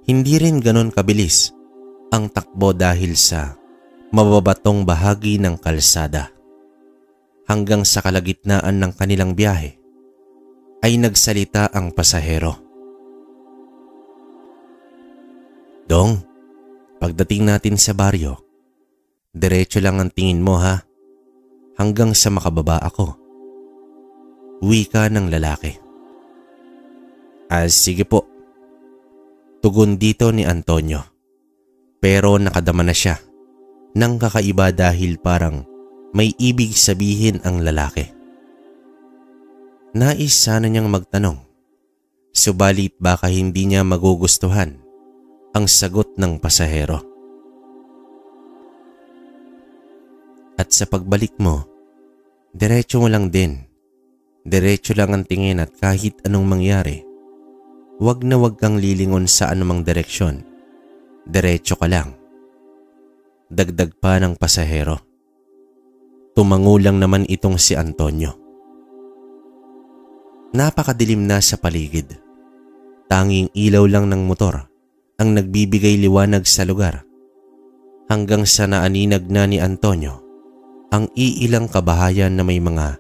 Speaker 1: Hindi rin ganon kabilis ang takbo dahil sa mababatong bahagi ng kalsada. Hanggang sa kalagitnaan ng kanilang biyahe ay nagsalita ang pasahero. "Dong, pagdating natin sa baryo, diretso lang ang tingin mo ha, hanggang sa makababa ako. Wika ng lalaki. Sige po. Tugon dito ni Antonio. Pero nakadama na siya ng kakaiba dahil parang may ibig sabihin ang lalaki. Nais sana niyang magtanong, subalit baka hindi niya magugustuhan ang sagot ng pasahero. At sa pagbalik mo, diretso mo lang din. Diretso lang ang tingin at kahit anong mangyari, wag na wag kang lilingon sa anumang direksyon. Diretso ka lang. Dagdag pa ng pasahero. Tumango lang naman itong si Antonio. Napakadilim na sa paligid. Tanging ilaw lang ng motor ang nagbibigay liwanag sa lugar. Hanggang sa naaninag na ni Antonio ang iilang kabahayan na may mga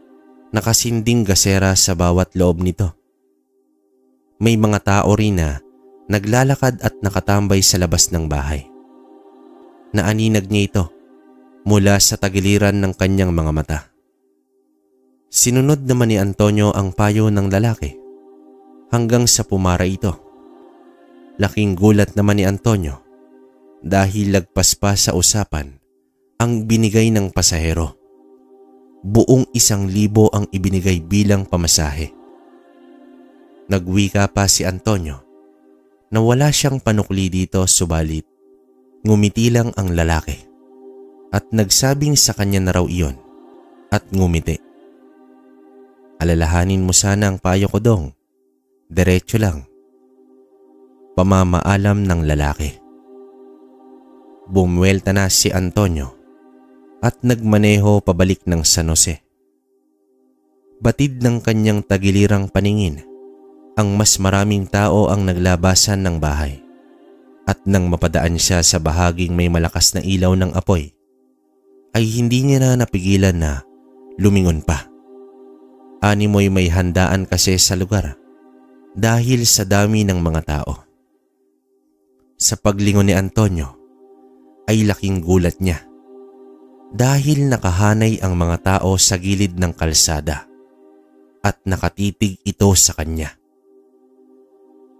Speaker 1: nakasinding gasera sa bawat loob nito. May mga tao rin na naglalakad at nakatambay sa labas ng bahay. Naaninag niya ito mula sa tagiliran ng kanyang mga mata. Sinunod naman ni Antonio ang payo ng lalaki hanggang sa pumara ito. Laking gulat naman ni Antonio dahil lagpas pa sa usapan ang binigay ng pasahero. Buong 1,000 ang ibinigay bilang pamasahe. Nagwika pa si Antonio na wala siyang panukli dito subalit ngumiti lang ang lalaki at nagsabing sa kanya na raw iyon at ngumiti. Alalahanin mo sana ang payo ko dong. Diretso lang. Pamamaalam ng lalaki. Bumuelta na si Antonio at nagmaneho pabalik ng San Jose. Batid ng kanyang tagilirang paningin, ang mas maraming tao ang naglabasan ng bahay. At nang mapadaan siya sa bahaging may malakas na ilaw ng apoy, ay hindi niya na napigilan na lumingon pa. Animoy may handaan kasi sa lugar dahil sa dami ng mga tao. Sa paglingon ni Antonio ay laking gulat niya dahil nakahanay ang mga tao sa gilid ng kalsada at nakatitig ito sa kanya.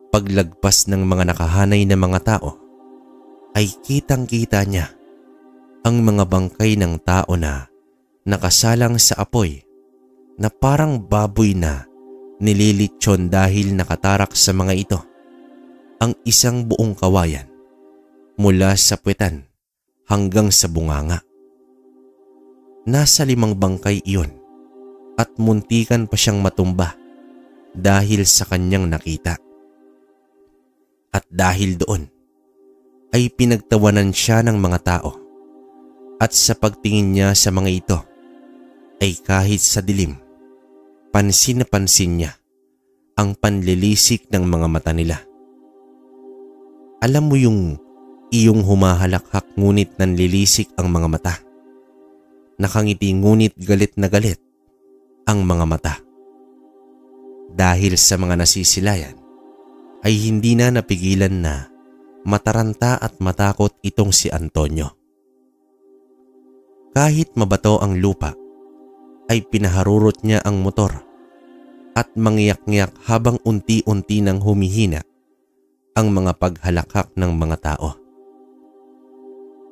Speaker 1: Paglagpas ng mga nakahanay na mga tao ay kitang-kita niya ang mga bangkay ng tao na nakasalang sa apoy na parang baboy na nililitsyon dahil nakatarak sa mga ito ang isang buong kawayan mula sa puwetan hanggang sa bunganga. Nasa 5 bangkay iyon at muntikan pa siyang matumba dahil sa kanyang nakita. At dahil doon ay pinagtawanan siya ng mga tao at sa pagtingin niya sa mga ito ay kahit sa dilim, pansin na pansin niya ang panlilisik ng mga mata nila. Alam mo yung iyong humahalakhak ngunit nanlilisik ang mga mata. Nakangiti ngunit galit na galit ang mga mata. Dahil sa mga nasisilayan ay hindi na napigilan na mataranta at matakot itong si Antonio. Kahit mabato ang lupa ay pinaharurot niya ang motor at mangyak-ngyak habang unti-unti nang humihina ang mga paghalakhak ng mga tao.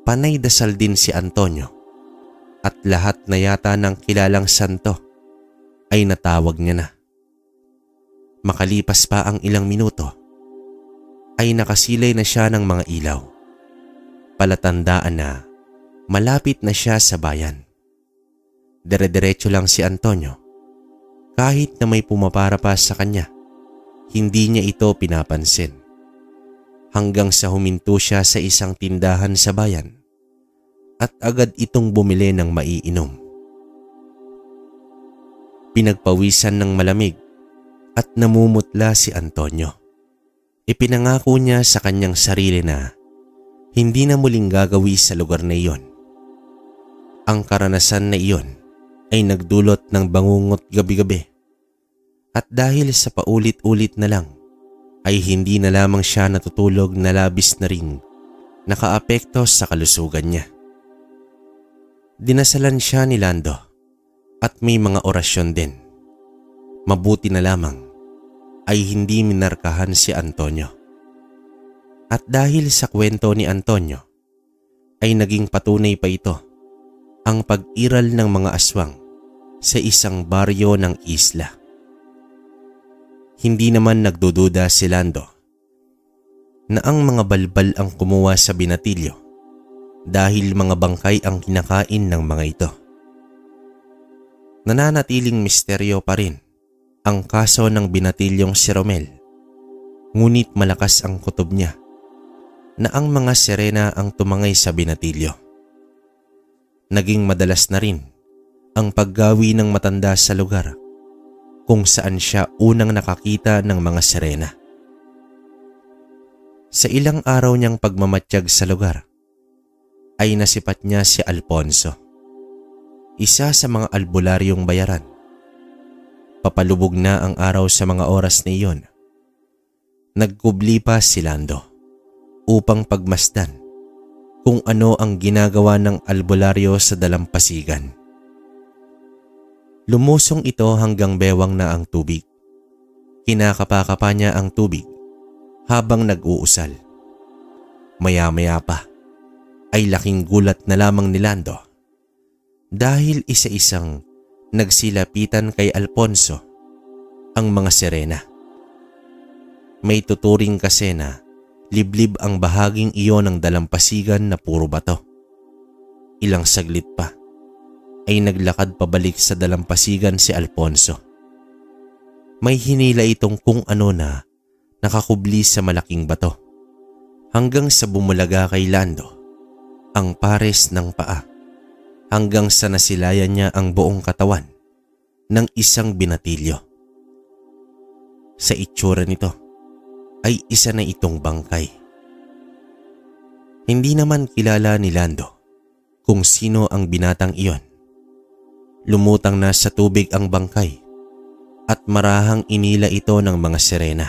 Speaker 1: Panay dasal din si Antonio at lahat na yata ng kilalang santo ay natawag niya na. Makalipas pa ang ilang minuto ay nakasilay na siya ng mga ilaw. Palatandaan na malapit na siya sa bayan. Dire-diretso lang si Antonio. Kahit na may pumapara pa sa kanya, hindi niya ito pinapansin. Hanggang sa huminto siya sa isang tindahan sa bayan at agad itong bumili ng maiinom. Pinagpawisan ng malamig at namumutla si Antonio. Ipinangako niya sa kanyang sarili na hindi na muling gagawi sa lugar na iyon. Ang karanasan na iyon ay nagdulot ng bangungot gabi-gabi at dahil sa paulit-ulit na lang ay hindi na lamang siya natutulog na labis na ring nakaapekto sa kalusugan niya. Dinasalan siya ni Lando at may mga orasyon din. Mabuti na lamang ay hindi minarkahan si Antonio. At dahil sa kwento ni Antonio ay naging patunay pa ito ang pag-iral ng mga aswang sa isang baryo ng isla. Hindi naman nagdududa si Lando na ang mga balbal ang kumuha sa binatilyo dahil mga bangkay ang kinakain ng mga ito. Nananatiling misteryo pa rin ang kaso ng binatilyong si Romel, ngunit malakas ang kutob niya na ang mga sirena ang tumangay sa binatilyo. Naging madalas na rin ang paggawi ng matanda sa lugar kung saan siya unang nakakita ng mga sirena. Sa ilang araw niyang pagmamatiyag sa lugar ay nasipat niya si Alfonso, isa sa mga albularyong bayaran. Papalubog na ang araw sa mga oras na iyon. Nagkubli pa si Lando upang pagmasdan kung ano ang ginagawa ng albularyo sa dalampasigan. Lumusong ito hanggang bewang na ang tubig. Kinakapa-kapa niya ang tubig habang nag-uusal. Maya-maya pa ay laking gulat na lamang ni Lando dahil isa-isang nagsilapitan kay Alfonso ang mga sirena. May tuturing kasi na liblib ang bahaging iyon ng dalampasigan na puro bato. Ilang saglit pa ay naglakad pabalik sa dalampasigan si Alfonso. May hinila itong kung ano na nakakubli sa malaking bato hanggang sa bumulaga kay Lando ang pares ng paa hanggang sa nasilayan niya ang buong katawan ng isang binatilyo. Sa itsura nito ay isa na itong bangkay. Hindi naman kilala ni Lando kung sino ang binatang iyon. Lumutang na sa tubig ang bangkay at marahang inila ito ng mga sirena.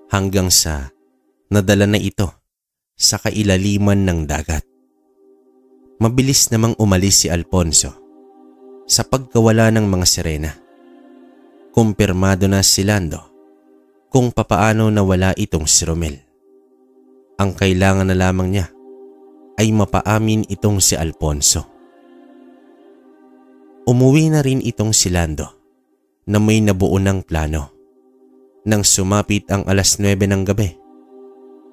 Speaker 1: Hanggang sa nadala na ito sa kailaliman ng dagat. Mabilis namang umalis si Alfonso sa pagkawala ng mga sirena. Kumpirmado na si Lando kung papaano nawala itong si Romel. Ang kailangan na lamang niya ay mapaamin itong si Alfonso. Umuwi na rin itong si Lando na may nabuo ng plano. Nang sumapit ang 9:00 ng gabi,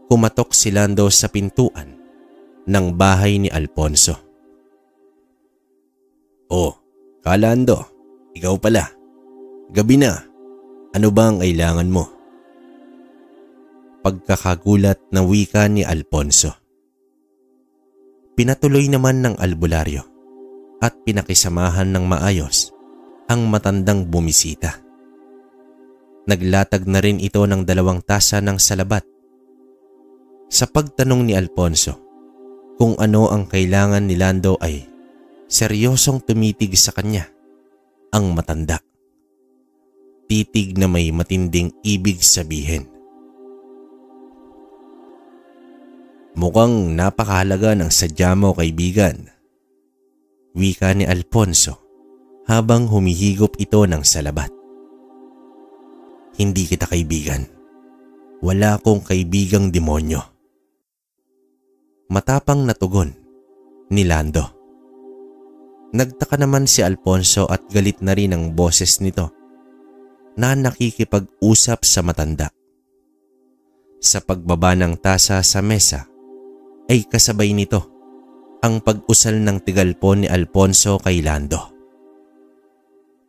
Speaker 1: kumatok si Lando sa pintuan ng bahay ni Alfonso. "Oh, Kalando, ikaw pala. Gabi na. Ano ba ang kailangan mo?" Pagkakagulat na wika ni Alfonso. Pinatuloy naman ng albularyo at pinakisamahan ng maayos ang matandang bumisita. Naglatag na rin ito ng 2 tasa ng salabat. Sa pagtanong ni Alfonso kung ano ang kailangan ni Lando ay seryosong tumitig sa kanya ang matanda. Titig na may matinding ibig sabihin. "Mukhang napakahalaga ng sadya mo, kaibigan," wika ni Alfonso habang humihigop ito ng salabat. "Hindi kita kaibigan. Wala akong kaibigang demonyo." Matapang na tugon ni Lando. Nagtaka naman si Alfonso at galit na rin ang boses nito na nakikipag-usap sa matanda. Sa pagbaba ng tasa sa mesa ay kasabay nito ang pag-usal ng tigalpon ni Alfonso kay Lando.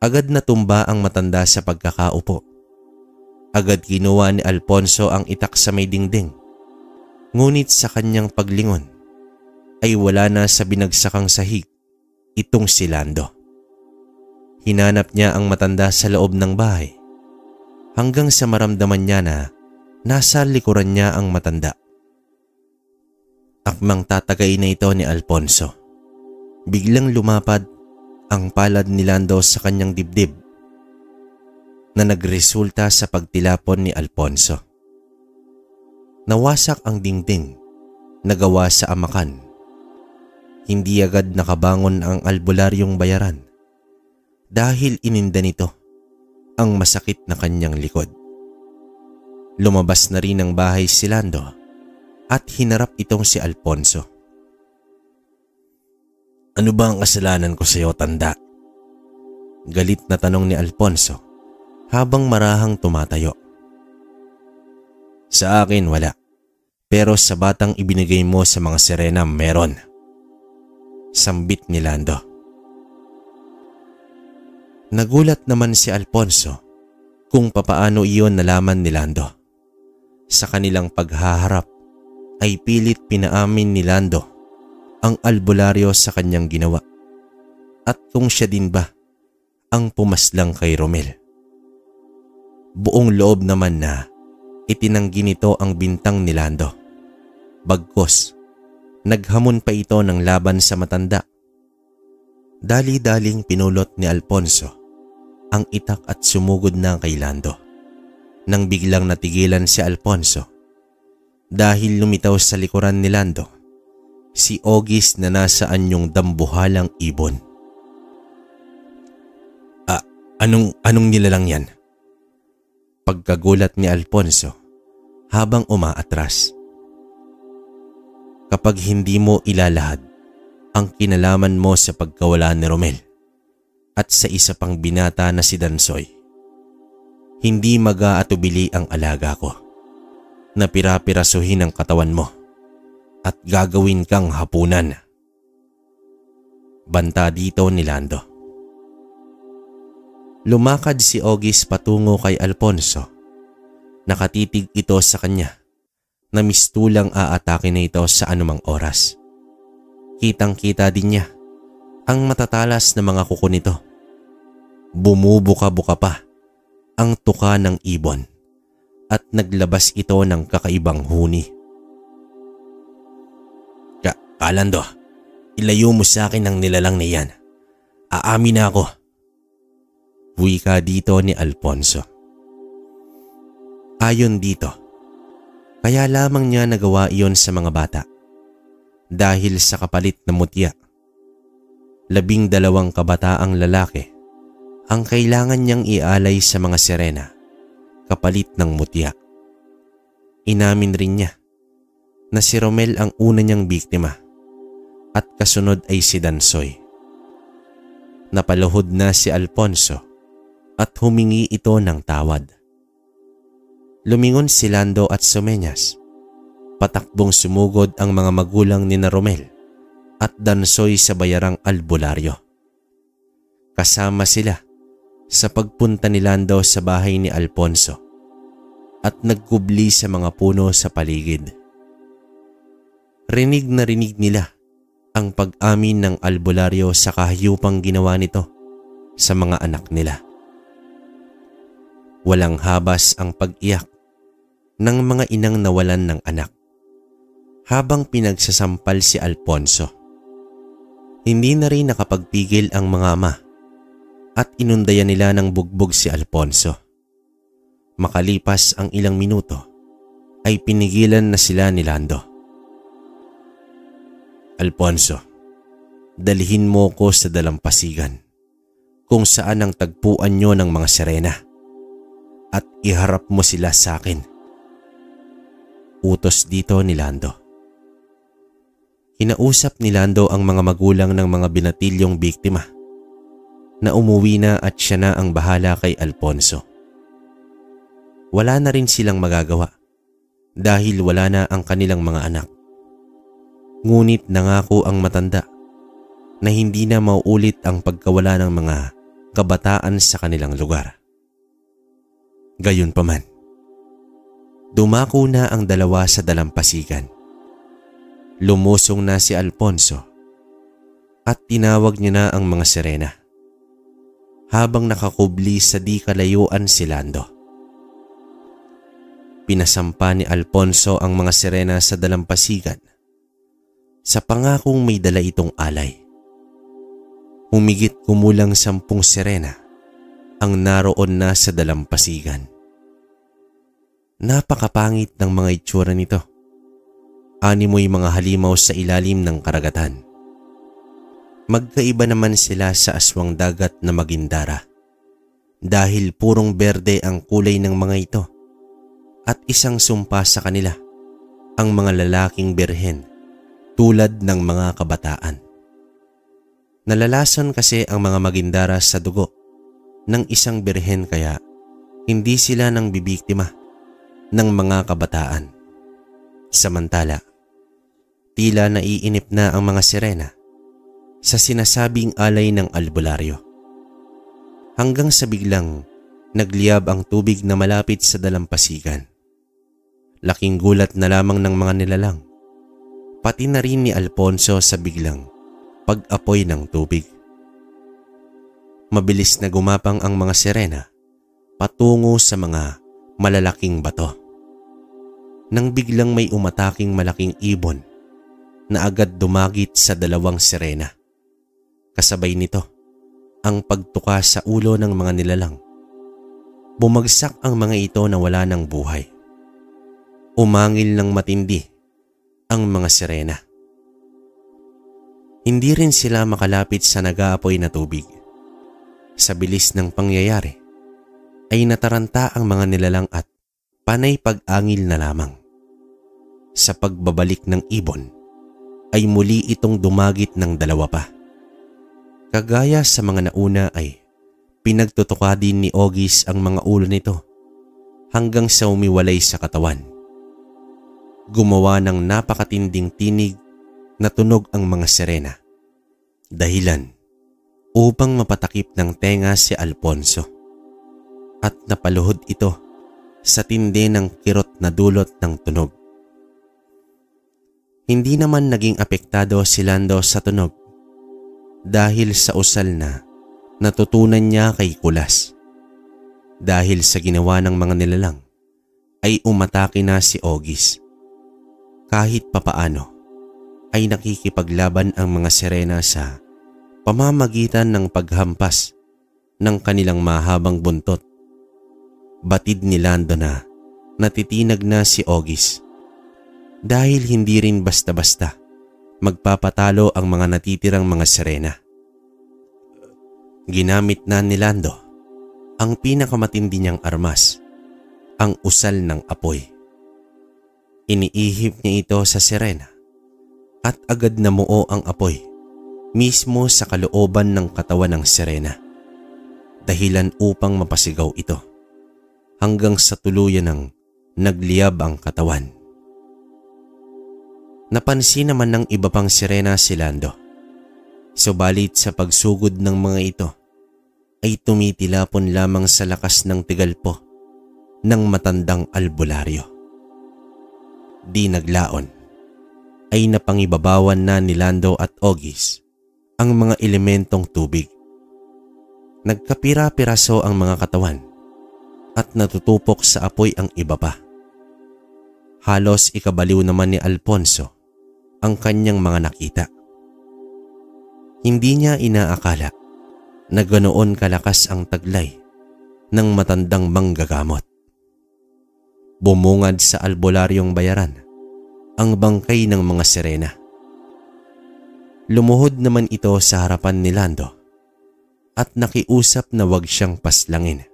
Speaker 1: Agad na tumba ang matanda sa pagkakaupo. Agad kinuha ni Alfonso ang itak sa may dingding. Ngunit sa kanyang paglingon ay wala na sa binagsakang sahig itong si Lando. Hinanap niya ang matanda sa loob ng bahay hanggang sa maramdaman niya na nasa likuran niya ang matanda. Akmang tatagay na ito ni Alfonso. Biglang lumapad ang palad ni Lando sa kanyang dibdib na nagresulta sa pagtilapon ni Alfonso. Nawasak ang dingding na gawa sa amakan. Hindi agad nakabangon ang albularyong bayaran dahil ininda nito ang masakit na kanyang likod. Lumabas na rin ng bahay si Lando at hinarap itong si Alfonso. "Ano ba ang kasalanan ko sa iyo, tanda?" Galit na tanong ni Alfonso habang marahang tumatayo. "Sa akin wala, pero sa batang ibinigay mo sa mga sirena meron," sambit ni Lando. Nagulat naman si Alfonso kung papaano iyon nalaman ni Lando. Sa kanilang paghaharap ay pilit pinaamin ni Lando ang albularyo sa kanyang ginawa at kung siya din ba ang pumaslang kay Romel. Buong loob naman na itinanggi nito ang bintang ni Lando. Bagkus, naghamon pa ito ng laban sa matanda. Dali-daling pinulot ni Alfonso ang itak at sumugod na kay Lando. Nang biglang natigilan si Alfonso dahil lumitaw sa likuran ni Lando si August na nasa anyong dambuhalang ibon. Anong nilalang yan?" Pagkagulat ni Alfonso habang umaatras. "Kapag hindi mo ilalahad ang kinalaman mo sa pagkawala ni Romel at sa isa pang binata na si Dansoy, hindi mag-aatubili ang alaga ko na pirapirasuhin ang katawan mo at gagawin kang hapunan." Banta dito ni Lando. Lumakad si August patungo kay Alfonso. Nakatitig ito sa kanya na mistulang aatake na ito sa anumang oras. Kitang-kita din niya ang matatalas na mga kuko nito. Bumubuka-buka pa ang tuka ng ibon at naglabas ito ng kakaibang huni. Lando, ilayo mo sa akin ang nilalang na yan. Aamin na ako." Wika dito ni Alfonso. Ayon dito, kaya lamang niya nagawa iyon sa mga bata dahil sa kapalit na mutya. 12 kabataang lalaki ang kailangan niyang ialay sa mga sirena kapalit ng mutya. Inamin rin niya na si Romel ang una niyang biktima at kasunod ay si Dansoy. Napaluhod na si Alfonso at humingi ito ng tawad. Lumingon si Lando at Someñas. Patakbong sumugod ang mga magulang ni na Romel at Dansoy sa bayarang albularyo. Kasama sila sa pagpunta ni Lando sa bahay ni Alfonso at nagkubli sa mga puno sa paligid. Rinig na rinig nila ang pag-amin ng albularyo sa kahayupang ginawa nito sa mga anak nila. Walang habas ang pag-iyak ng mga inang nawalan ng anak habang pinagsasampal si Alfonso. Hindi na rin nakapagpigil ang mga ama at inundayan nila ng bugbog si Alfonso. Makalipas ang ilang minuto ay pinigilan na sila ni Lando. "Alfonso, dalhin mo ko sa dalampasigan kung saan ang tagpuan nyo ng mga sirena at iharap mo sila sa akin." Utos dito ni Lando. Kinausap ni Lando ang mga magulang ng mga binatilyong biktima na umuwi na at siya na ang bahala kay Alfonso. Wala na rin silang magagawa dahil wala na ang kanilang mga anak. Ngunit nangako ang matanda na hindi na mauulit ang pagkawala ng mga kabataan sa kanilang lugar. Gayunpaman, dumako na ang dalawa sa dalampasigan. Lumusong na si Alfonso at tinawag niya na ang mga sirena habang nakakubli sa di kalayuan si Lando. Pinasampa ni Alfonso ang mga sirena sa dalampasigan sa pangakong may dala itong alay. Humigit kumulang 10 sirena ang naroon na sa dalampasigan. Napakapangit ng mga itsura nito. Animoy mga halimaw sa ilalim ng karagatan. Magkaiba naman sila sa aswang dagat na Magindara dahil purong berde ang kulay ng mga ito at isang sumpa sa kanila ang mga lalaking birhen tulad ng mga kabataan. Nalalason kasi ang mga magindara sa dugo ng isang birhen kaya hindi sila nang bibiktima ng mga kabataan. Samantala, tila naiinip na ang mga sirena sa sinasabing alay ng albularyo. Hanggang sa biglang nagliyab ang tubig na malapit sa dalampasigan. Laking gulat na lamang ng mga nilalang, pati na rin ni Alfonso sa biglang pag-apoy ng tubig. Mabilis na gumapang ang mga sirena patungo sa mga malalaking bato. Nang biglang may umataking malaking ibon na agad dumagit sa dalawang sirena. Kasabay nito ang pagtuka sa ulo ng mga nilalang. Bumagsak ang mga ito na wala ng buhay. Umangil ng matindi ang mga sirena. Hindi rin sila makalapit sa nag-aapoy na tubig. Sa bilis ng pangyayari ay nataranta ang mga nilalang at panay pag-angil na lamang. Sa pagbabalik ng ibon ay muli itong dumagit ng dalawa pa. Kagaya sa mga nauna ay pinagtutuka din ni Ogis ang mga ulo nito hanggang sa umiwalay sa katawan. Gumawa ng napakatinding tinig na tunog ang mga sirena. Dahilan upang mapatakip ng tenga si Alfonso at napaluhod ito sa tindi ng kirot na dulot ng tunog. Hindi naman naging apektado si Lando sa tunog dahil sa usal na natutunan niya kay Kulas. Dahil sa ginawa ng mga nilalang ay umatake na si Ogis. Kahit papaano ay nakikipaglaban ang mga sirena sa pamamagitan ng paghampas ng kanilang mahabang buntot. Batid ni Lando na natitinag na si Ogis dahil hindi rin basta-basta magpapatalo ang mga natitirang mga sirena. Ginamit na ni Lando ang pinakamatindi niyang armas, ang usal ng apoy. Iniihip niya ito sa sirena at agad namuo ang apoy mismo sa kalooban ng katawan ng sirena, dahilan upang mapasigaw ito hanggang sa tuluyan ng nagliyab ang katawan. Napansin naman ng iba pang sirena si Lando, subalit sa pagsugod ng mga ito ay tumitilapon lamang sa lakas ng tigalpo ng matandang albularyo. Di naglaon ay napangibabawan na ni Lando at Ogis ang mga elementong tubig. Nagkapira-piraso ang mga katawan at natutupok sa apoy ang iba pa. Halos ikabaliw naman ni Alfonso ang kanyang mga nakita. Hindi niya inaakala na ganoon kalakas ang taglay ng matandang manggagamot. Bumungad sa albularyong bayaran ang bangkay ng mga sirena. Lumuhod naman ito sa harapan ni Lando at nakiusap na wag siyang paslangin.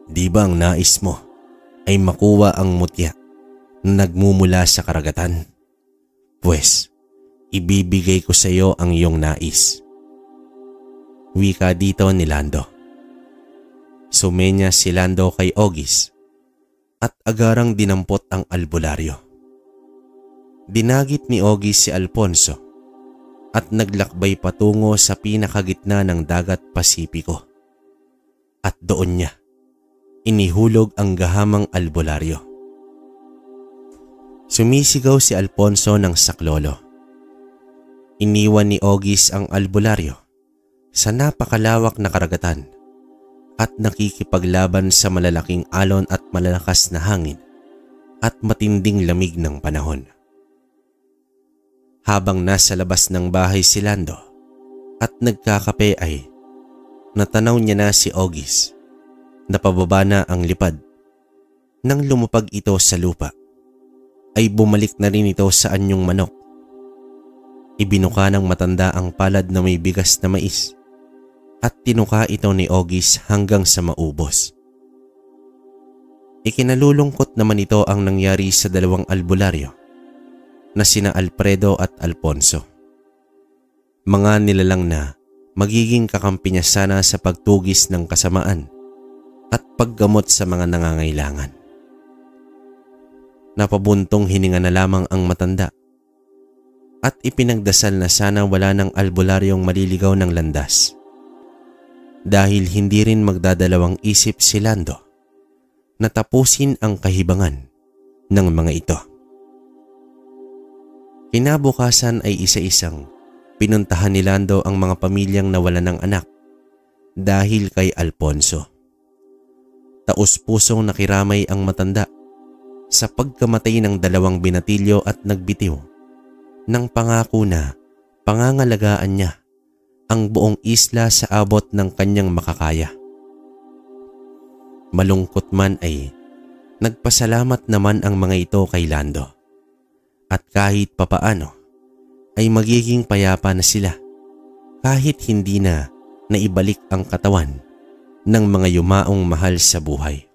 Speaker 1: Di ba ang nais mo ay makuha ang mutya na nagmumula sa karagatan? Pwes, ibibigay ko sa iyo ang iyong nais. Wika dito ni Lando. Sumenya si Lando kay Ogis at agarang dinampot ang albularyo. Dinagit ni Ogis si Alfonso at naglakbay patungo sa pinakagitna ng dagat Pasipiko. At doon niya inihulog ang gahamang albularyo. Sumisigaw si Alfonso ng saklolo. Iniwan ni Ogis ang albularyo sa napakalawak na karagatan at nakikipaglaban sa malalaking alon at malalakas na hangin at matinding lamig ng panahon. Habang nasa labas ng bahay si Lando at nagkakape ay natanaw niya na si Ogis. Napababa na ang lipad. Nang lumupag ito sa lupa, ay bumalik na rin ito sa anyong manok. Ibinuka ng matanda ang palad na may bigas na mais at tinuka ito ni Ogis hanggang sa maubos. Ikinalulungkot naman ito ang nangyari sa dalawang albularyo na sina Alfredo at Alfonso. Mga nilalang na magiging kakampi niya sana sa pagtugis ng kasamaan at paggamot sa mga nangangailangan. Napabuntong hininga na lamang ang matanda at ipinagdasal na sana wala ng albularyong maliligaw ng landas dahil hindi rin magdadalawang isip si Lando na tapusin ang kahibangan ng mga ito. Kinabukasan ay isa-isang pinuntahan ni Lando ang mga pamilyang nawalan ng anak dahil kay Alfonso. Taos-pusong nakiramay ang matanda sa pagkamatay ng dalawang binatilyo at nagbitiw ng pangako na pangangalagaan niya ang buong isla sa abot ng kanyang makakaya. Malungkot man ay nagpasalamat naman ang mga ito kay Lando at kahit papaano ay magiging payapa na sila kahit hindi na naibalik ang katawan ng mga yumaong mahal sa buhay.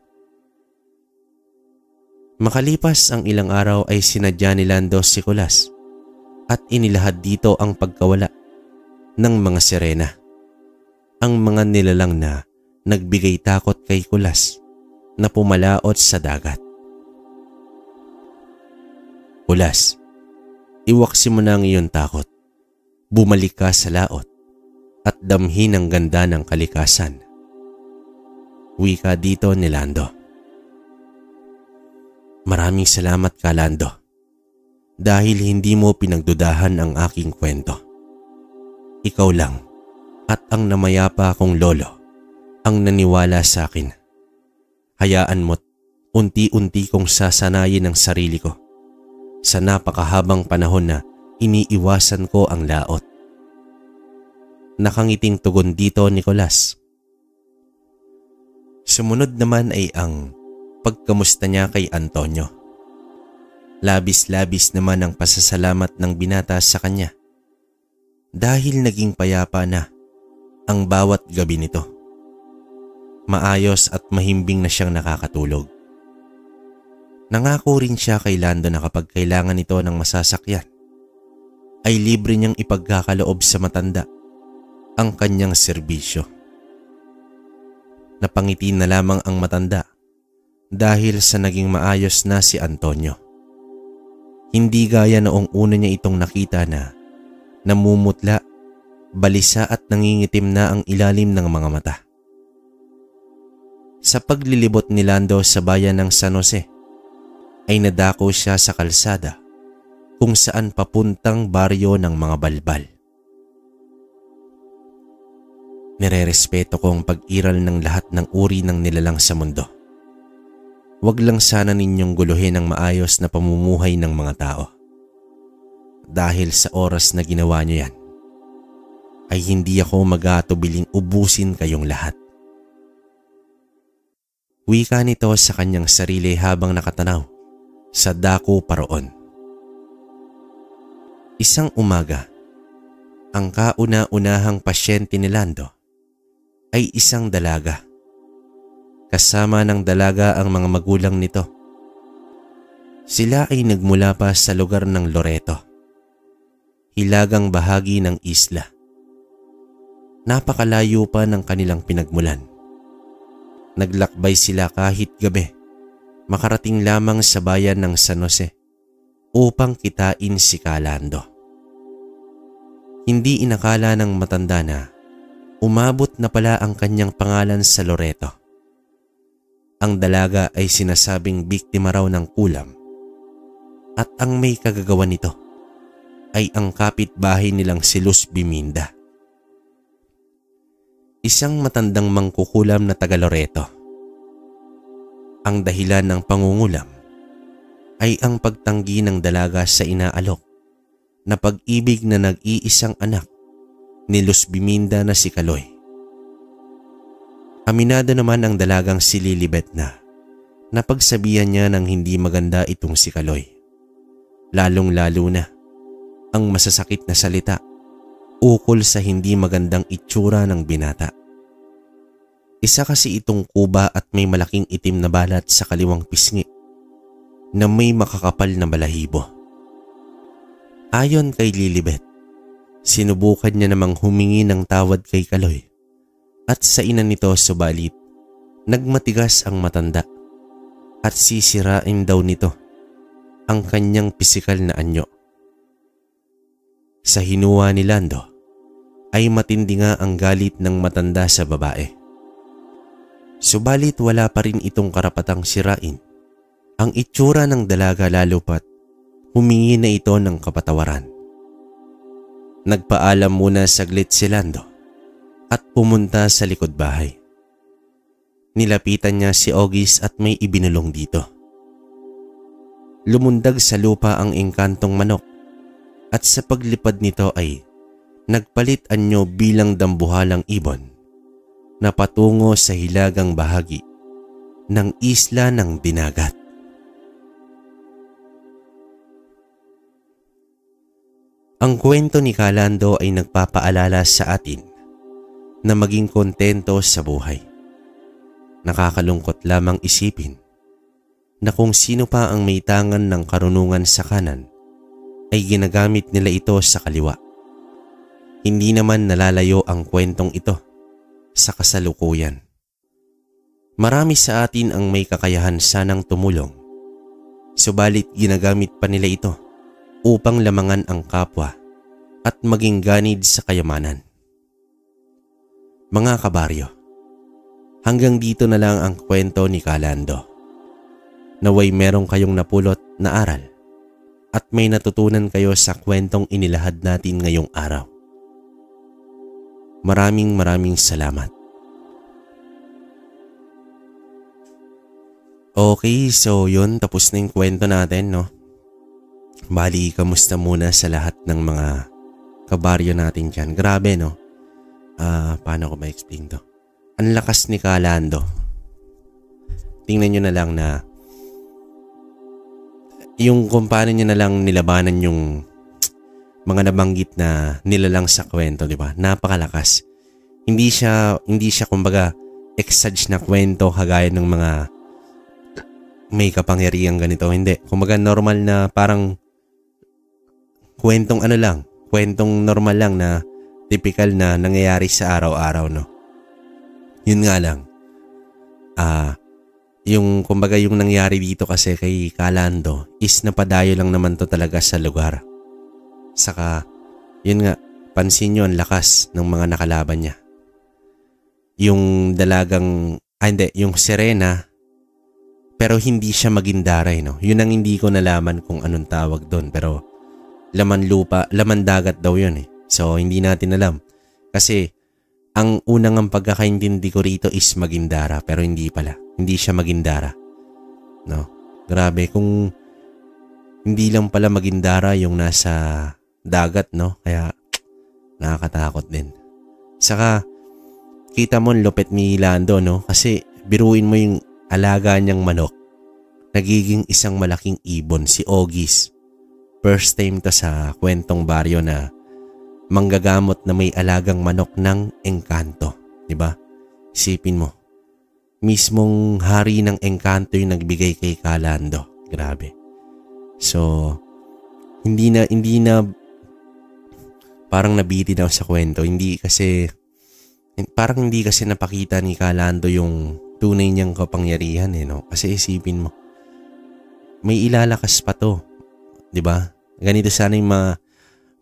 Speaker 1: Makalipas ang ilang araw ay sinadya ni Lando si Kulas at inilahad dito ang pagkawala ng mga sirena, ang mga nilalang na nagbigay takot kay Kulas na pumalaot sa dagat. Kulas, iwaksi mo na ang iyong takot. Bumalik ka sa laot at damhin ang ganda ng kalikasan. Wika dito ni Lando. Maraming salamat ka, Lando, dahil hindi mo pinagdudahan ang aking kwento. Ikaw lang at ang namayapa kong lolo ang naniwala sa akin. Hayaan mo't unti-unti kong sasanayin ang sarili ko sa napakahabang panahon na iniiwasan ko ang laot. Nakangiting tugon dito ni Kulas. Sumunod naman ay ang pagkamusta niya kay Antonio. Labis-labis naman ang pasasalamat ng binata sa kanya dahil naging payapa na ang bawat gabi nito. Maayos at mahimbing na siyang nakakatulog. Nangako rin siya kay Lando na kapag kailangan ito ng masasakyan ay libre niyang ipagkakaloob sa matanda ang kanyang serbisyo. Napangiti na lamang ang matanda dahil sa naging maayos na si Antonio. Hindi gaya noong una niya itong nakita na namumutla, balisa at nangingitim na ang ilalim ng mga mata. Sa paglilibot ni Lando sa bayan ng San Jose, ay nadako siya sa kalsada kung saan papuntang baryo ng mga balbal. Nirerespeto ko ang pag-iral ng lahat ng uri ng nilalang sa mundo. Huwag lang sana ninyong guluhin ang maayos na pamumuhay ng mga tao. Dahil sa oras na ginawa niyo yan, ay hindi ako mag-aatubiling ubusin kayong lahat. Wika nito sa kanyang sarili habang nakatanaw sa dako paroon. Isang umaga, ang kauna-unahang pasyente ni Lando ay isang dalaga. Kasama ng dalaga ang mga magulang nito. Sila ay nagmula pa sa lugar ng Loreto, hilagang bahagi ng isla. Napakalayo pa ng kanilang pinagmulan. Naglakbay sila kahit gabi, makarating lamang sa bayan ng San Jose upang kitain si Lando. Hindi inakala ng matanda na umabot na pala ang kanyang pangalan sa Loreto. Ang dalaga ay sinasabing biktima raw ng kulam at ang may kagagawan nito ay ang kapitbahay nilang si Luz Biminda. Isang matandang mangkukulam na taga Loreto. Ang dahilan ng pangungulam ay ang pagtanggi ng dalaga sa inaalok na pag-ibig na nag-iisang anak ni Luz Biminda na si Kaloy. Aminado naman ang dalagang si Lilibet na napagsabihan niya ng hindi maganda itong si Kaloy. Lalong-lalo na ang masasakit na salita ukol sa hindi magandang itsura ng binata. Isa kasi itong kuba at may malaking itim na balat sa kaliwang pisngi na may makakapal na balahibo. Ayon kay Lilibet, sinubukan niya namang humingi ng tawad kay Kaloy at sa ina nito, subalit nagmatigas ang matanda at sisirain daw nito ang kanyang pisikal na anyo. Sa hinuwa ni Lando ay matindi nga ang galit ng matanda sa babae. Subalit wala pa rin itong karapatang sirain ang itsura ng dalaga, lalo pat humingi na ito ng kapatawaran. Nagpaalam muna saglit si Lando at pumunta sa likod bahay. Nilapitan niya si Ogis at may ibinulong dito. Lumundag sa lupa ang engkantong manok at sa paglipad nito ay nagpalit anyo bilang dambuhalang ibon na patungo sa hilagang bahagi ng isla ng Dinagat. Ang kwento ni Kalando ay nagpapaalala sa atin na maging kontento sa buhay. Nakakalungkot lamang isipin na kung sino pa ang may tangan ng karunungan sa kanan ay ginagamit nila ito sa kaliwa. Hindi naman nalalayo ang kwentong ito sa kasalukuyan. Marami sa atin ang may kakayahan sanang tumulong, subalit ginagamit pa nila ito upang lamangan ang kapwa at maging ganid sa kayamanan. Mga kabaryo, hanggang dito na lang ang kwento ni Kalando. Naway merong kayong napulot na aral at may natutunan kayo sa kwentong inilahad natin ngayong araw. Maraming salamat. Okay, so yun, tapos na yung kwento natin, no? Bali, kamusta muna sa lahat ng mga kabaryo natin dyan. Grabe, no? Paano ko ma-explain to? Ang lakas ni Kalando. Tingnan nyo na lang na yung kung paano nyo na lang nilabanan yung mga nabanggit na nilalang sa kwento, di ba? Napakalakas. Hindi siya kumbaga exage na kwento kagaya ng mga may kapangyarihang ganito. Hindi. Kumbaga normal na parang kwentong normal lang na typical na nangyayari sa araw-araw, no? Yun nga lang. Yung kumbaga yung nangyari dito kasi kay Kalando is napadayo lang naman to talaga sa lugar. Saka, yun nga, pansin nyo ang lakas ng mga nakalaban niya. Yung dalagang, yung Serena, pero hindi siya Magindaray, no? Yun ang hindi ko nalaman kung anong tawag doon, pero laman dagat daw yun eh. So, hindi natin alam. Kasi, ang unang ang pagkakaintindi ko rito is Magindara, pero hindi pala. Hindi siya Magindara. No? Grabe, kung hindi lang pala Magindara yung nasa dagat, no? Kaya, nakakatakot din. Saka, kita mo ang lupit ni Lando, no? Kasi, biruin mo yung alaga niyang manok. Nagiging isang malaking ibon, si Ogis. First time to sa kwentong baryo na manggagamot na may alagang manok ng engkanto. Diba? Isipin mo. Mismong hari ng engkanto yung nagbigay kay Kalando. Grabe. So, hindi na parang nabiti daw sa kwento. Parang hindi kasi napakita ni Kalando yung tunay niyang kapangyarihan eh, no? Kasi isipin mo, may ilalakas pa to. Diba? Ganito sana yung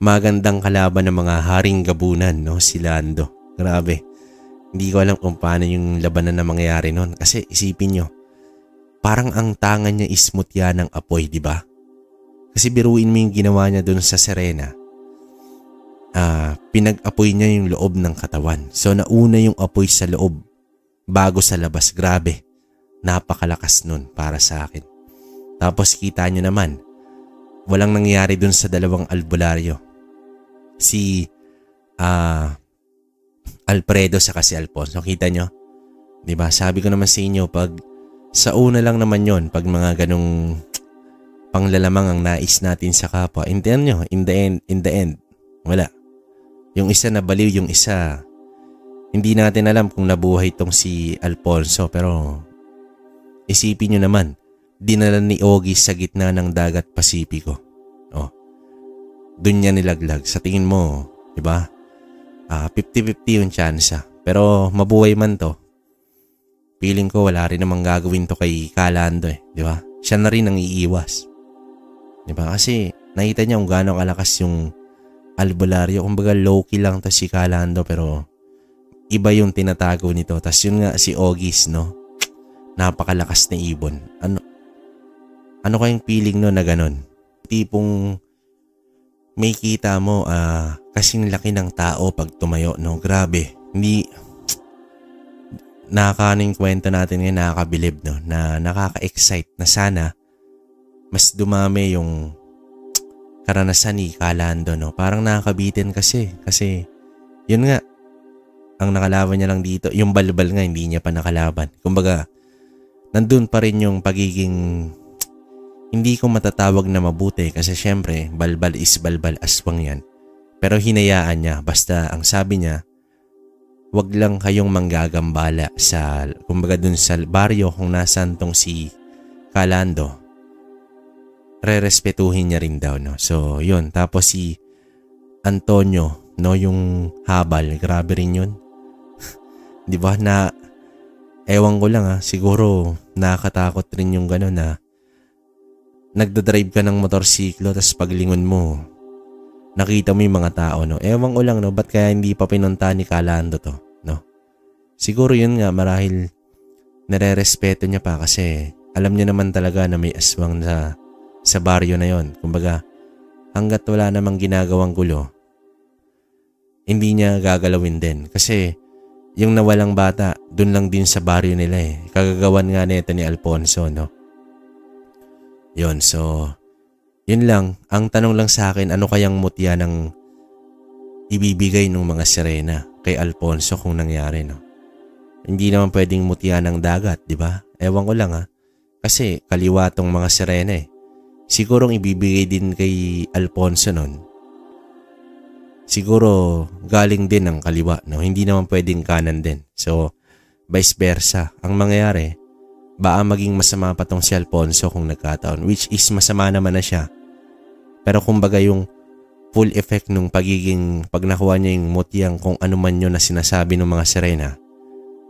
Speaker 1: magandang kalaban ng mga haring gabunan, no? Si Lando. Grabe. Hindi ko alam kung paano yung labanan na mangyayari nun. Kasi isipin nyo, parang ang tangan niya is mutya ng apoy, di ba? Kasi biruin mo yung ginawa niya dun sa Serena. Pinag-apoy niya yung loob ng katawan. So nauna yung apoy sa loob bago sa labas. Grabe. Napakalakas nun para sa akin. Tapos kita nyo naman, walang nangyari dun sa dalawang albularyo. Si Alfredo sa si Alfonso. Kita nyo? Diba? Sabi ko naman sa inyo, pag sa una lang naman yon, pag mga ganong panglalamang ang nais natin sa kapwa, in the end, wala. Yung isa nabaliw, yung isa Hindi natin alam kung nabuhay tong si Alfonso, pero isipin nyo naman, dinala ni Ogie sa gitna ng dagat Pasipiko. Oh, dun niya nilaglag. Sa tingin mo, di ba? 50-50 yung tsansa. Pero mabuhay man to, feeling ko wala rin namang gagawin to kay Calando di ba? Siya na rin ang iiwas. Di ba? Kasi nakita niya kung gaano kalakas yung albularyo. Kumbaga low-key lang to si Calando pero iba yung tinatago nito. Tas yun nga si Ogis, no? Napakalakas na ibon. Ano kayang feeling no na ganun? Tipong may kita mo kasing laki ng tao pag tumayo, no? Grabe. Hindi nakakaano kwento natin ngayon, nakakabilib, no? Na nakaka-excite na sana mas dumami yung karanasan ni Calando, no? Parang nakakabitin kasi yun nga, ang nakalaban niya lang dito, yung balbal nga hindi niya pa nakalaban. Kumbaga, nandun pa rin yung pagiging hindi ko matatawag na mabuti kasi syempre balbal is balbal, aswang yan. Pero hinayaan niya, basta ang sabi niya, wag lang kayong manggagambala sa, kumbaga dun sa baryo kung nasan tong si Calando, rerespetuhin niya rin daw, no? So yun, tapos si Antonio, no, yung habal, grabe rin yun. Di ba na, ewan ko lang siguro nakakatakot rin yung gano'n na nagdadrive ka ng motorsiklo tapos paglingon mo, nakita mo yung mga tao, no? Ewan ko lang, no, ba't kaya hindi pa pinunta ni Calando to, no? Siguro yun nga, marahil nare-respeto niya pa kasi alam niya naman talaga na may aswang sa baryo na yon. Kumbaga, hanggat wala namang ginagawang gulo, hindi niya gagalawin din. Kasi yung nawalang bata, dun lang din sa baryo nila Kagagawan nga nito ni Alfonso, no? Yun, so, yun lang. Ang tanong lang sa akin, ano kayang mutya ng ibibigay ng mga sirena kay Alfonso kung nangyari, no? Hindi naman pwedeng mutya ng dagat, di ba? Ewan ko lang Kasi kaliwa tong mga sirena Siguro ibibigay din kay Alfonso nun. Siguro galing din ng kaliwa, no? Hindi naman pwedeng kanan din. So, vice versa. Ang mangyayari, baka maging masama pa tong si Alfonso kung nagkataon. Which is masama naman na siya. Pero kumbaga yung full effect nung pagiging, pag nakuha niya yung mutyang kung ano man yun na sinasabi ng mga sirena,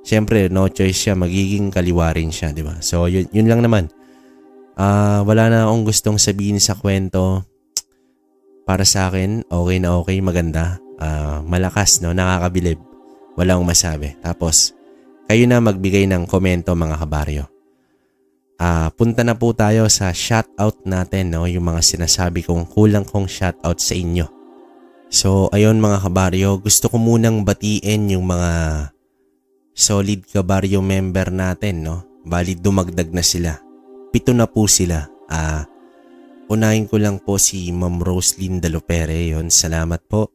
Speaker 1: syempre no choice siya, magiging kaliwa rin siya, di ba? So, yun lang naman. Wala na akong gustong sabihin sa kwento. Para sa akin, okay na okay, maganda. Malakas, no? Nakakabilib. Wala akong masabi. Tapos, kayo na magbigay ng komento mga kabaryo. Punta na po tayo sa shoutout natin, no? Yung mga sinasabi kong kulang kong shoutout sa inyo. So, ayun mga kabaryo, gusto ko munang batiin yung mga solid kabaryo member natin, no? Bali dumagdag na sila. 7 na po sila. Unahin ko lang po si Ma'am Roslyn Dalopere, yon, salamat po.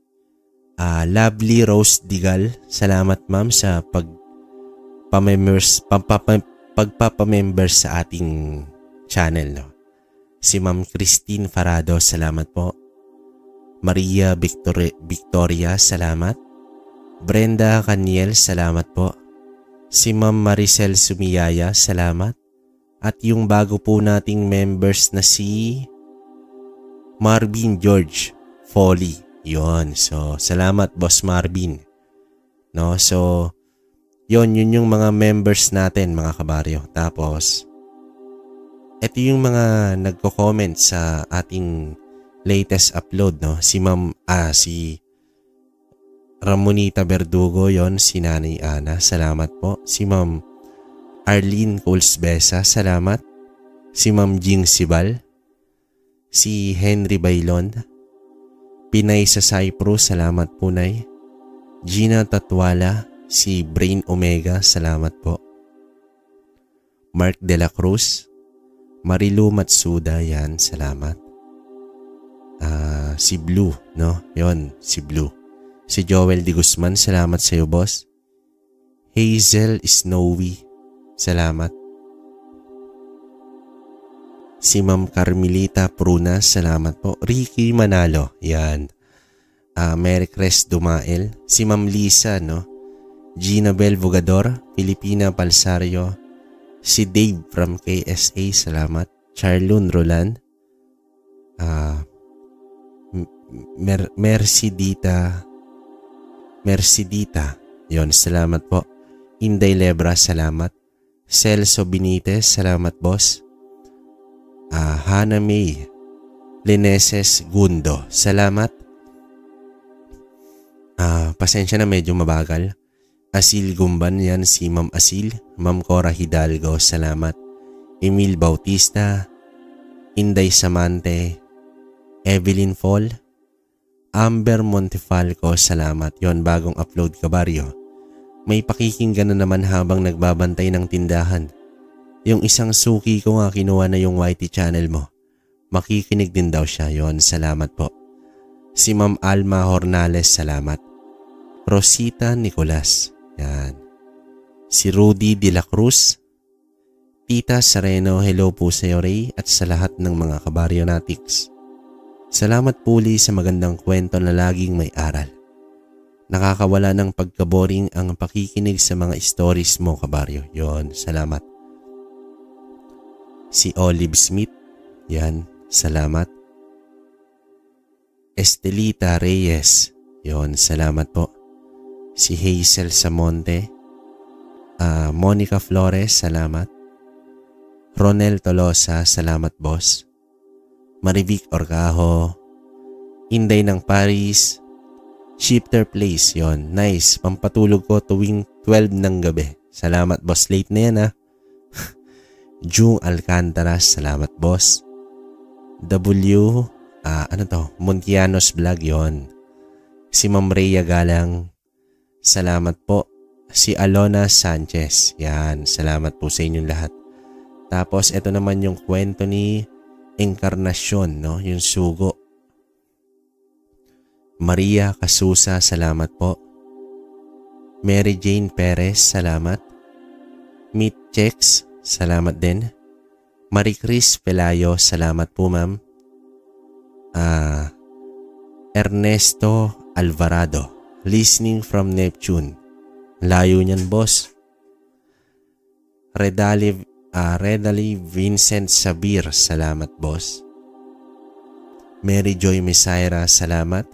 Speaker 1: Lovely Rose Digal, salamat ma'am sa pagpapamembers sa ating channel, no? Si Ma'am Christine Farado, salamat po. Maria Victoria, salamat. Brenda Caniel, salamat po. Si Ma'am Maricel Sumiyaya, salamat. At yung bago po nating members na si Marvin George Foley. Yon. So, salamat Boss Marvin. No? So, yun yung mga members natin mga kabaryo. Tapos, ito yung mga nagko-comment sa ating latest upload, no? Si Ramonita Verdugo, yon, si Nanay Ana, salamat po. Si Ma'am Arlene Colsbesa, salamat. Si Ma'am Jing Sibal. Si Henry Bailon. Pinay sa Cyprus, salamat po Nay. Gina Tatwala. Si Brain Omega, salamat po. Mark De La Cruz. Marilu Matsuda, yan, salamat. Si Blue, no? Yon, si Blue. Si Joel Di Guzman, salamat sa iyo, boss. Hazel Snowy, salamat. Si Ma'am Carmelita Pruna, salamat po. Ricky Manalo, yan. Mary Cres Dumael. Si Ma'am Lisa, no? Ginabel Bugador, Filipina Palsario, si Dave from KSA, salamat. Charlune Roland, Mercidita, yon, salamat po. Inday Lebra, salamat. Celso Benitez, salamat boss. Hana May Lineses Gundo, salamat. Pasensya na medyo mabagal. Asil Gumban, yan si Ma'am Asil. Ma'am Cora Hidalgo, salamat. Emil Bautista, Inday Samante, Evelyn Fall, Amber Montefalco, salamat. Yon, bagong upload kabaryo. May pakikinggan na naman habang nagbabantay ng tindahan. Yung isang suki ko nga kinuha na yung YT channel mo. Makikinig din daw siya. Yon, salamat po. Si Ma'am Alma Hornales, salamat. Rosita Nicolas, yan. Si Rudy De La Cruz, Tita Sereno, hello po sa iyo Ray at sa lahat ng mga kabaryonatics. Salamat puli sa magandang kwento na laging may aral. Nakakawala ng pagkaboring ang pakikinig sa mga stories mo kabaryo. Yon, salamat. Si Olive Smith, yan, salamat. Estelita Reyes, yon, salamat po. Si Hazel Samonte, Monica Flores, salamat. Ronel Tolosa, salamat boss. Marivic Orgajo, Inday ng Paris, Shifter Place, yon, nice. Pampatulog ko tuwing 12 ng gabi. Salamat boss, late na yan ha. Jung Alcantaras, salamat boss. Montianos Vlog, yon. Si Ma'am Rhea Galang, salamat po. Si Alona Sanchez, yan, salamat po sa inyong lahat. Tapos ito naman yung kwento ni Encarnacion, no? Yung sugo. Maria Casusa, salamat po. Mary Jane Perez, salamat. Meet Checks, salamat din. Marie Chris Pelayo, salamat po ma'am. Ernesto Alvarado, listening from Neptune. Layo niyan boss. Redali Vincent Sabir, salamat boss. Mary Joy Misaira, salamat.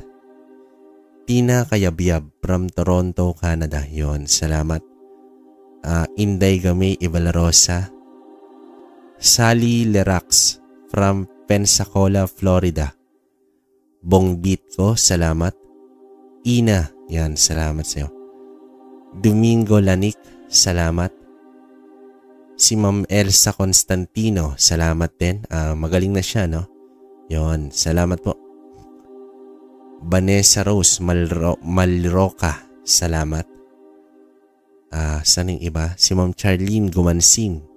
Speaker 1: Tina Kayabyab from Toronto, Canada, yon, salamat. Inday Gamay Ibalarosa. Sally Lerax from Pensacola, Florida. Bong Bitko, salamat. Ina, yan, salamat sa'yo. Domingo Lanik, salamat. Si Ma'am Elsa Constantino, salamat din. Magaling na siya, no? Yon, salamat po. Vanessa Rose Malroca, salamat. Saan yung iba? Si Ma'am Charlene Gumansing.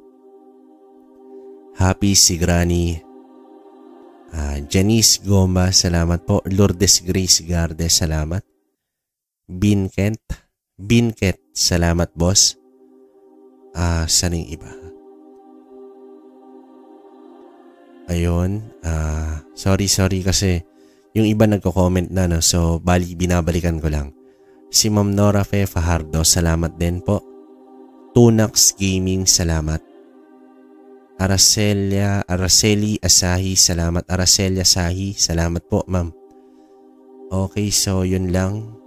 Speaker 1: Happy Sigrani. Janice Goma, salamat po. Lourdes Grace Garde, salamat. Binket, salamat boss. Saan yung iba? Ayun. Sorry kasi yung iba nagko-comment na, no? So, binabalikan ko lang. Si Ma'am Nora Fe Fajardo, salamat din po. Tunax Gaming, salamat. Araceli Asahi, salamat. Araceli Asahi, salamat po ma'am. Okay, so yun lang.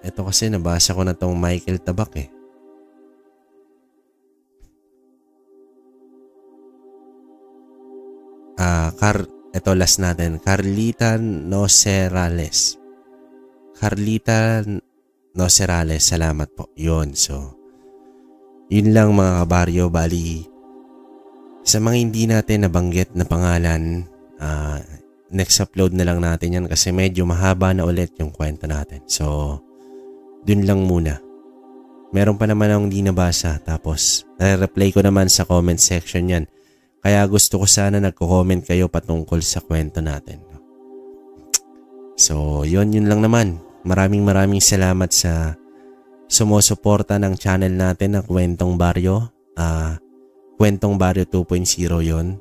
Speaker 1: Ito kasi nabasa ko na tong Michael Tabak eh. Ito last natin. Carlita Nocerales, salamat po. Yun, so yun lang mga kabaryo. Bali, sa mga hindi natin nabanggit na pangalan, next upload na lang natin yan kasi medyo mahaba na ulit yung kwento natin. So, dun lang muna. Meron pa naman akong di nabasa, tapos nare-reply ko naman sa comment section yan. Kaya gusto ko sana nagko-comment kayo patungkol sa kwento natin. So, yun lang naman. Maraming salamat sa sumusuporta ng channel natin na Kwentong Baryo. Kwentong Baryo 2.0 yon.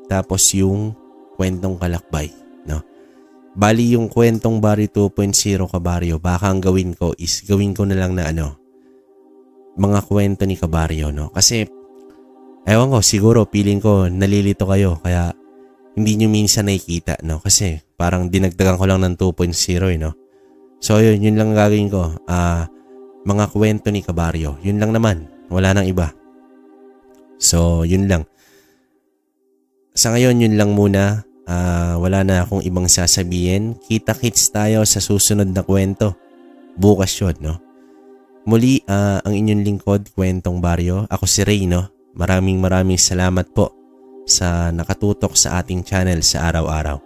Speaker 1: Tapos yung Kwentong Kalakbay, no? Bali yung kwentong Baryo 2.0 Kabaryo, baka ang gawin ko is gawin ko na lang na mga kwento ni Kabaryo, no? Kasi, ewan ko, siguro feeling ko nalilito kayo kaya hindi nyo minsan nakikita, no? Kasi parang dinagdagan ko lang ng 2.0, no? So yun lang gagawin ko. Mga kwento ni Kabaryo. Yun lang naman. Wala nang iba. So yun lang. Sa ngayon yun lang muna. Wala na akong ibang sasabihin. Kita-kits tayo sa susunod na kwento. Bukas yun, no? Muli, ang inyong lingkod, Kwentong Baryo. Ako si Ray, no? Maraming salamat po sa nakatutok sa ating channel sa araw-araw.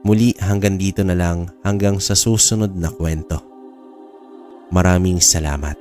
Speaker 1: Muli, hanggang dito na lang, hanggang sa susunod na kwento. Maraming salamat.